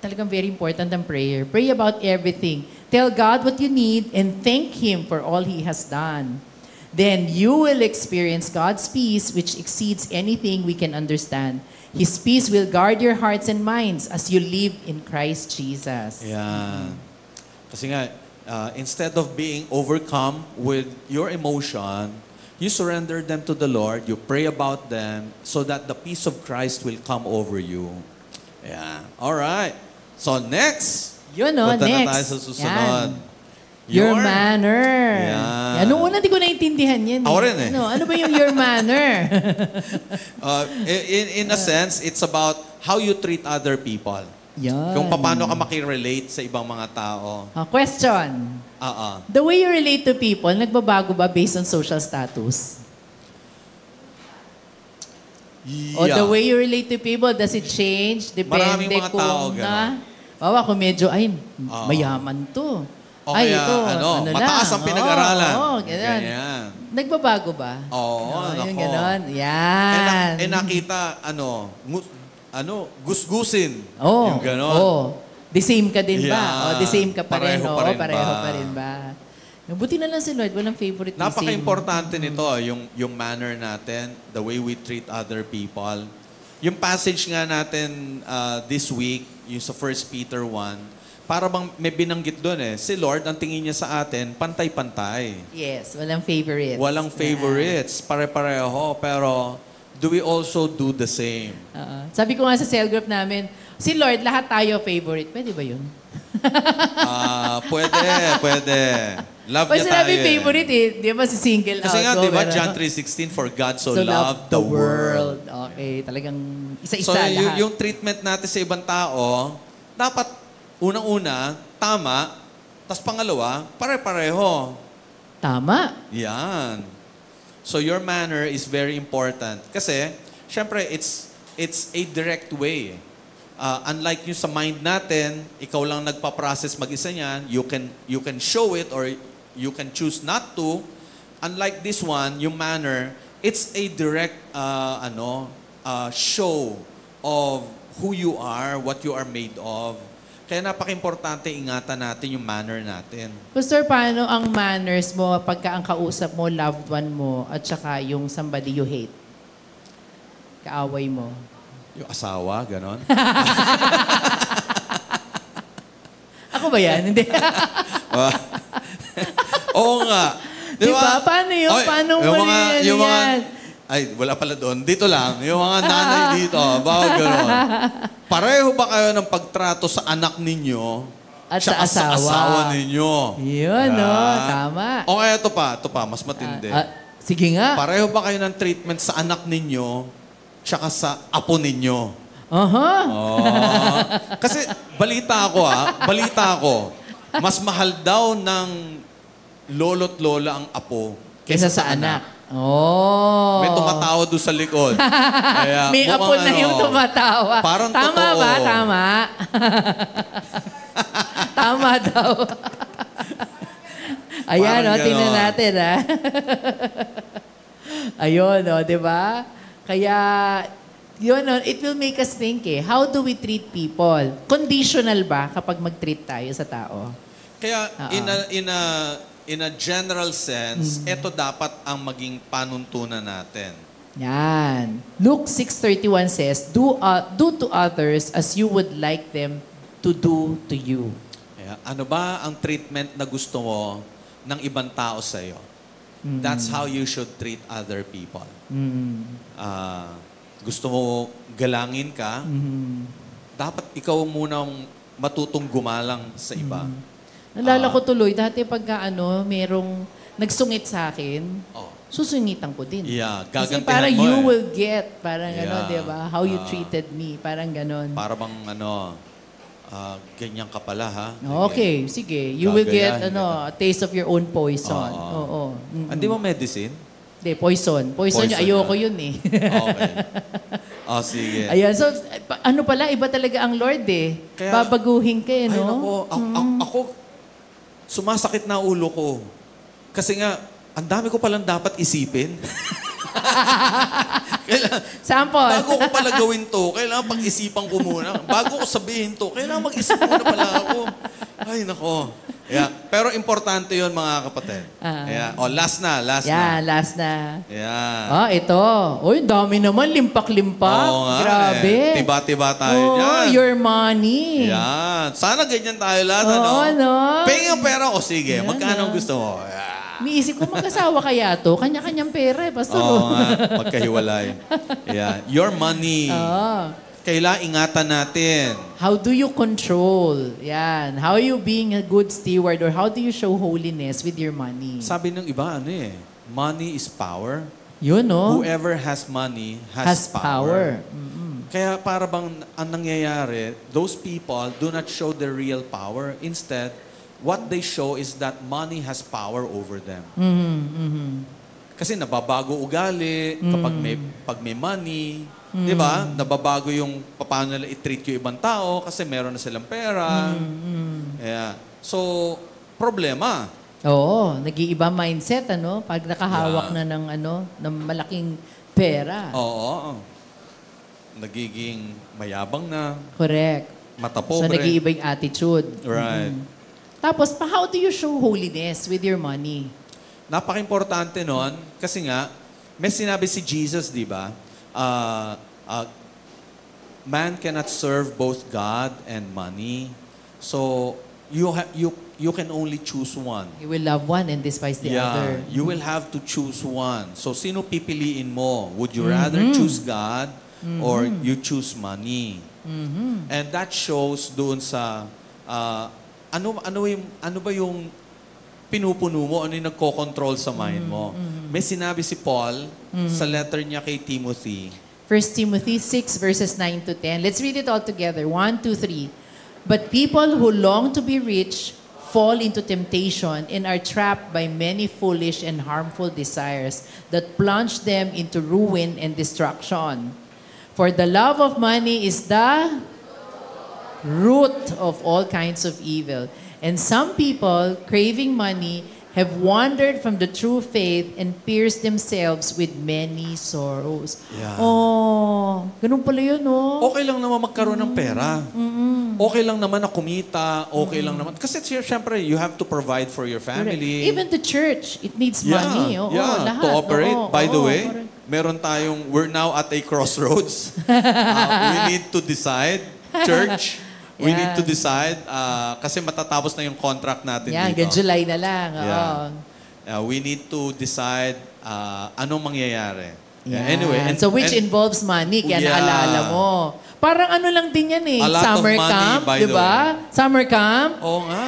talagang very important ang prayer. Pray about everything. Tell God what you need and thank Him for all He has done. Then you will experience God's peace, which exceeds anything we can understand. His peace will guard your hearts and minds as you live in Christ Jesus. Yan. Kasi nga, instead of being overcome with your emotion, you surrender them to the Lord, you pray about them so that the peace of Christ will come over you. Yeah. All right. So next, Yun, no? punta na Next. tayo sa susunod. Your manner. Yan. Noong una, di ko naintindihan yan. Ako rin eh. Ano ba yung your manner? In a sense, it's about how you treat other people. Yan. Kung paano ka makirelate sa ibang mga tao. Question. The way you relate to people, nagbabago ba based on social status? O the way you relate to people, does it change? Depende Maraming mga tao Bawa kung medyo, mayaman to. O kaya, mataas ang pinag-aralan. Ganyan. Nagbabago ba? Oo, Yung nako. ganon. Yan. Nakita, gusgusin. Oh, Yung ganon. oh. The same ka din ba? Yeah. O the same ka pa rin? Pareho Oo, pa rin pareho ba? pa rin ba? Buti na lang si Lord, walang favorite. Napaka-importante nito, yung manner natin, the way we treat other people. Yung passage nga natin this week, yung sa 1 Peter 1, para bang may binanggit doon si Lord, ang tingin niya sa atin, pantay-pantay. Yes, walang favorites. Walang favorites, pare-pareho, pero do we also do the same? Sabi ko nga sa cell group namin, si Lord, lahat tayo favorite. Pwede ba yun? Pwede. Love Pag niya sinabi tayo. favorite di ba si single out? Kasi nga, di ba, pero- John 3:16, for God so So loved the world. Okay, talagang isa-isa So, lahat. yung treatment natin sa ibang tao, dapat unang-una, tama, tas pangalawa, pare-pareho. Tama. Yan. So, your manner is very important. Kasi, syempre, it's a direct way. Unlike yung sa mind natin, ikaw lang nagpa-process mag-isa niyan, you can show it or you can choose not to. Unlike this one, yung manner, it's a direct show of who you are, what you are made of. Kaya napaka-importante ingatan natin yung manner natin. Pastor, paano ang manners mo pagka ang kausap mo, loved one mo, at saka yung somebody you hate? Kaaway mo. Yung asawa, ganon. Ako ba yan? Hindi. Oo nga. Diba? Paano yun? Paano mo yan? Ay, wala pala doon. Dito lang. Yung mga nanay dito. Bawal gano'n. Pareho ba kayo ng pagtrato sa anak ninyo At sa tsaka asawa? asawa ninyo? Yun, no? Tama. O kaya ito pa, mas matindi. Sige nga. Pareho ba kayo ng treatment sa anak ninyo tsaka sa apo ninyo? Kasi balita ko, mas mahal daw ng lolo't lola ang apo Kesa sa anak. May tumatawa doon sa likod. Kaya, May apo na yung tumatawa. Parang tama totoo. ba? Tama. Tama daw. Ayan, Parang tingnan ganon. natin, Ayun, di ba? Kaya, yun, it will make us think, how do we treat people? Conditional ba kapag mag-treat tayo sa tao? Kaya in a general sense, ito dapat ang maging panuntunan natin. Yan. Luke 6:31 says, do to others as you would like them to do to you. Kaya, ano ba ang treatment na gusto mo ng ibang tao sa iyo? That's how you should treat other people. Gusto mo galangin ka, dapat ikaw munang matutong gumalang sa iba. Nalala ko tuloy, dati pagka merong nagsungit sa akin, susungitan ko din. Yeah, Kasi gagantihan parang mo you will get, parang Yeah. di ba? How you treated me, parang ganon. Para bang ganyan ka pala ha? Okay, sige. You will get Gagayahin a taste of your own poison. Oo. Hindi mo medicine? Hindi, poison. Poison yung ayoko yun eh. Okay. Sige. Ayan, so ano pala, iba talaga ang Lord eh. Kaya- Babaguhin ka Ay, no? ako, sumasakit na ulo ko. Kasi nga, ang dami ko palang dapat isipin. Sample. Bago ko pala gawin to, kailangan pag-isipan ko muna. Bago ko sabihin to, kailangan mag-isip muna pala ako. Ay, nako. Yeah. Pero importante yon mga kapatid. Yeah. Last na. Last na. Yeah. Ito. Uy, dami naman. Limpak-limpak. Oo nga, Grabe. Tiba-tiba tayo dyan. Your money. Yan. Sana ganyan tayo lahat, Oo, no? Penging ang pera ko, sige. Magkano gusto mo? Yeah. Iniisip ko, mag-asawa kaya to? Kanya-kanyang pera, Pastor. Oo nga, magkahiwalay. Yeah. Your money. Kailangan ingatan natin. How do you control? Yan. How are you being a good steward or how do you show holiness with your money? Sabi ng iba, money is power. Yun, no? Whoever has money has power. Kaya para bang ang nangyayari, those people do not show their real power. Instead, what they show is that money has power over them. Kasi nababago ugali pag may money. Di ba? Nababago yung paano nila i-treat yung ibang tao kasi meron na silang pera. Yeah. So, problema. Oo, nag-iiba mindset, ano? Pag nakahawak na ng malaking pera. Oo. Nagiging mayabang na. Correct. Matapobre. So, nag-iiba yung attitude. Right. Tapos, how do you show holiness with your money? Napaka-importante nun kasi nga, may sinabi si Jesus, di ba? Man cannot serve both God and money. So, you can only choose one. You will love one and despise the other. You will have to choose one. So, sino pipiliin mo? Would you rather choose God or you choose money? And that shows doon sa ano ba yung pinupuno mo, ano yung nagko-control sa mind mo. May sinabi si Paul sa letter niya kay Timothy. 1 Timothy 6 verses 9 to 10. Let's read it all together. 1, 2, 3. But people who long to be rich fall into temptation and are trapped by many foolish and harmful desires that plunge them into ruin and destruction. For the love of money is the root of all kinds of evil. And some people, craving money, have wandered from the true faith and pierced themselves with many sorrows. Yeah. Oh, ganun pala yun, no? Okay lang naman magkaroon ng pera. Okay lang naman na kumita. Okay lang naman. Kasi syempre, you have to provide for your family. Even the church, it needs money. Oo, lahat. To operate. By the way, correct. we're now at a crossroads. We need to decide, church, we need to decide kasi matatapos na yung contract natin dito. Hanggang July na lang. We need to decide anong mangyayari. Anyway, which involves money, kaya naalala mo. Parang ano lang din yan A lot summer of money, camp, by di the ba? Summer camp. Oo nga.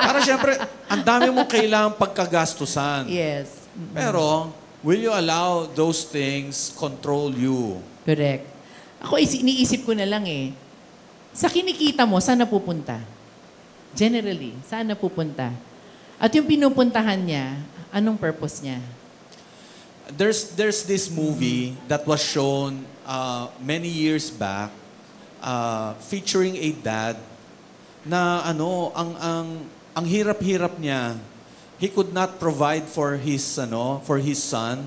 Parang syempre, ang dami mong kailangang pagkagastusan. Yes. Pero, will you allow those things control you? Correct. Ako, iniisip ko na lang sa kinikita mo, saan napupunta? Generally, saan napupunta? At yung pinupuntahan niya, anong purpose niya? There's this movie that was shown many years back featuring a dad na ang hirap-hirap niya. He could not provide for his son.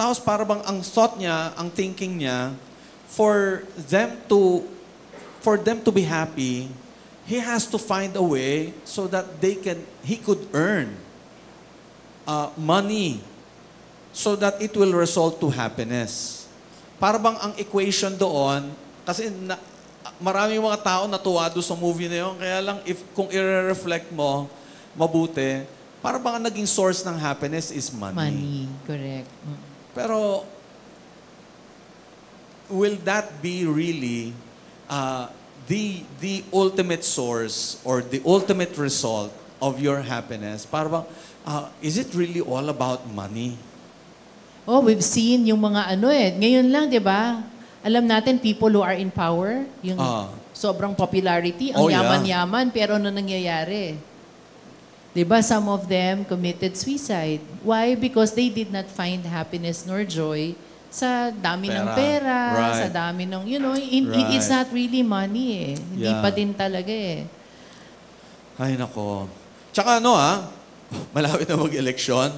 Tapos para bang ang thought niya, ang thinking niya, for them to be happy, he has to find a way so that he could earn money so that it will result to happiness. Para bang ang equation doon, kasi maraming mga tao natuwa doon sa movie na yun, kaya lang kung i-reflect mo mabuti, para bang ang naging source ng happiness is money. Money, correct. Pero, will that be really the ultimate source or the ultimate result of your happiness? Para bang, is it really all about money? Oh, we've seen yung mga ngayon lang, di ba? Alam natin, people who are in power, yung sobrang popularity, ang yaman-yaman, pero ano nangyayari? Di ba, some of them committed suicide. Why? Because they did not find happiness nor joy sa dami ng pera, sa dami ng, it's not really money Hindi pa din talaga Ay, nako. Tsaka malapit na mag-eleksyon.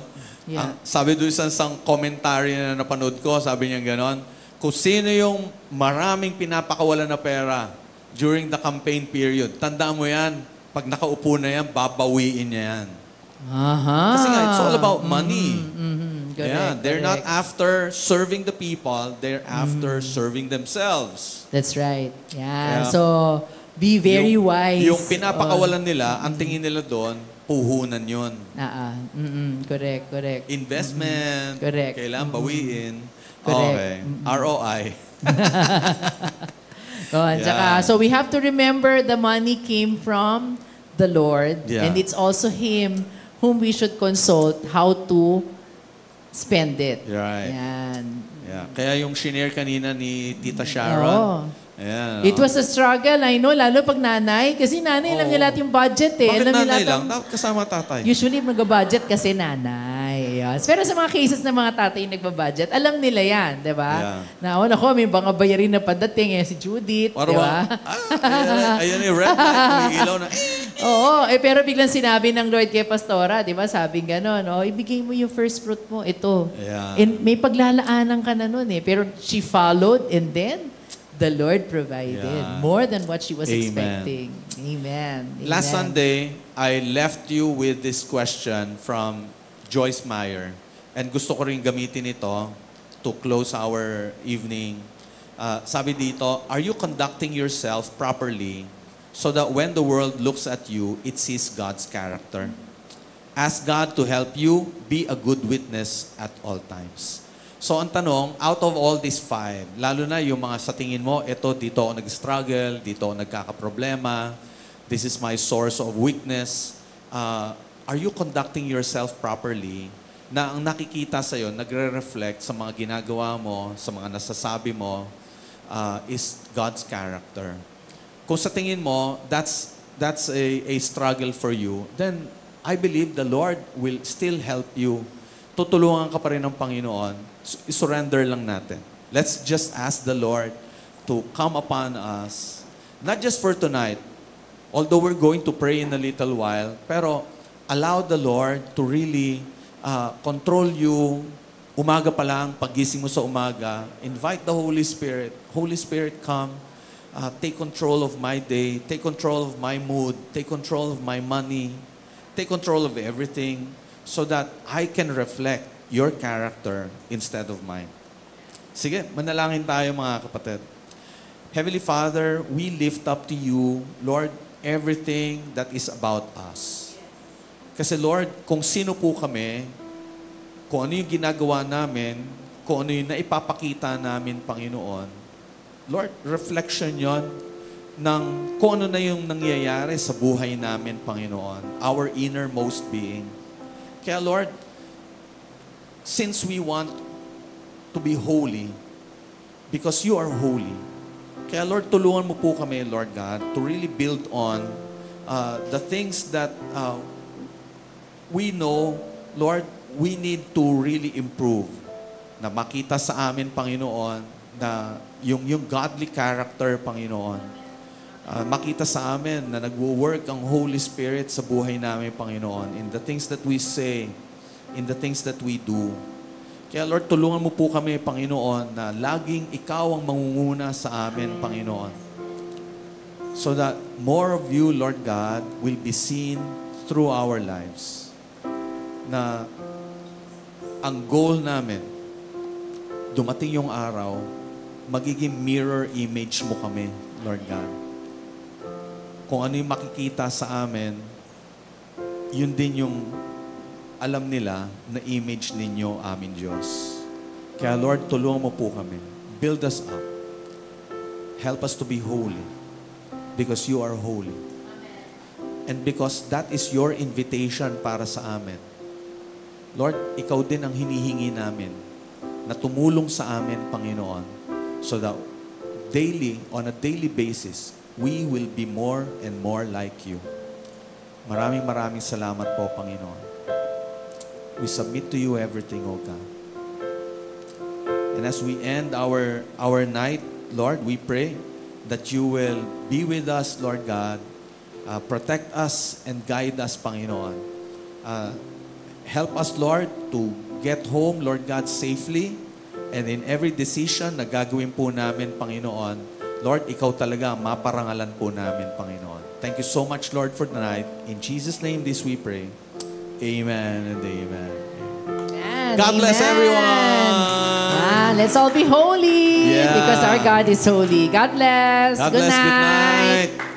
Yeah. Sabi doon sa isang commentary na napanood ko, sabi niya ganon, kung sino yung maraming pinapakawalan na pera during the campaign period, tandaan mo yan, pag nakaupo na yan, babawiin niya yan. Kasi nga, it's all about money. Correct, they're not after serving the people, they're after serving themselves. That's right. So, be very wise. Yung pinapakawalan nila, ang tingin nila doon, puhunan yun. Correct. Investment, Correct. kailangan bawiin. Correct. Okay. ROI. Tsaka, so we have to remember the money came from the Lord, Yeah. and it's also Him whom we should consult how to spend it. Right. Yan. Yeah. Kaya yung shinare kanina ni Tita Sharon. Oo. Ayan, It was a struggle, I know, lalo pag nanay. Kasi nanay, alam niya lahat yung budget eh. Bakit Alam niya nanay lahat lang? ang- Dapat kasama tatay. Usually, mag-budget kasi nanay. Yes. Pero sa mga cases ng mga tatay yung nagbabudget, alam nila yan, di ba? Yeah. Na, ako, may mga bayarin na padating, si Judith, Para di ba? ayan yung red light, may ilaw na. Oo, pero biglang sinabi ng Lord kay Pastora, di ba, sabing gano'n, ibigay mo yung first fruit mo, ito. Yeah. And may paglalaanan ka na nun eh. Pero she followed and then the Lord provided Yeah. more than what she was Amen. expecting. Amen. Last Amen. Sunday, I left you with this question from Joyce Meyer. And gusto ko rin gamitin ito to close our evening. Sabi dito, are you conducting yourself properly so that when the world looks at you, it sees God's character? Ask God to help you be a good witness at all times. So ang tanong, out of all these 5, lalo na yung mga sa tingin mo, dito ako nag-struggle, dito ako nagkakaproblema, this is my source of weakness, are you conducting yourself properly na ang nakikita sa'yo, nagre-reflect sa mga ginagawa mo, sa mga nasasabi mo, is God's character? Kung sa tingin mo, that's a struggle for you, then I believe the Lord will still help you. Tutulungan ka pa rin ng Panginoon. I-surrender lang natin. Let's just ask the Lord to come upon us. Not just for tonight, although we're going to pray in a little while, pero allow the Lord to really control you. Umaga pa lang, pagising mo sa umaga, invite the Holy Spirit. Holy Spirit, come. Take control of my day. Take control of my mood. Take control of my money. Take control of everything so that I can reflect your character instead of mine. Sige, manalangin tayo mga kapatid. Heavenly Father, we lift up to you, Lord, everything that is about us. Kasi Lord, kung sino po kami, kung ano yung ginagawa namin, kung ano yung naipapakita namin, Panginoon, Lord, reflection yon ng kung ano na yung nangyayari sa buhay namin, Panginoon, our innermost being. Kaya Lord, since we want to be holy, because you are holy, kaya Lord, tulungan mo po kami, Lord God, to really build on the things that we know, Lord, we need to really improve. Na makita sa amin, Panginoon, na yung godly character, Panginoon, makita sa amin na nagwo-work ang Holy Spirit sa buhay namin, Panginoon, in the things that we say, in the things that we do. Kaya Lord, tulungan mo po kami, Panginoon, na laging Ikaw ang mangunguna sa amin, Panginoon. So that more of you, Lord God, will be seen through our lives. Na ang goal namin, dumating yung araw, magiging mirror image mo kami, Lord God. Kung ano yung makikita sa amin, yun din yung alam nila na image ninyo, amin Diyos. Kaya Lord, tulungan mo po kami. Build us up. Help us to be holy because you are holy. And because that is your invitation para sa amin. Lord, ikaw din ang hinihingi namin na tumulong sa amin, Panginoon, so that on a daily basis, we will be more and more like you. Maraming salamat po, Panginoon. We submit to you everything, O God. And as we end our night, Lord, we pray that you will be with us, Lord God. Protect us and guide us, Panginoon. Help us, Lord, to get home, Lord God, safely. And in every decision na gagawin po namin, Panginoon, Lord, Ikaw talaga ang maparangalan po namin, Panginoon. Thank you so much, Lord, for tonight. In Jesus' name, this we pray. Amen and amen. Amen. God bless everyone. Let's all be holy Yeah. because our God is holy. God bless. God Good bless. Good night. night.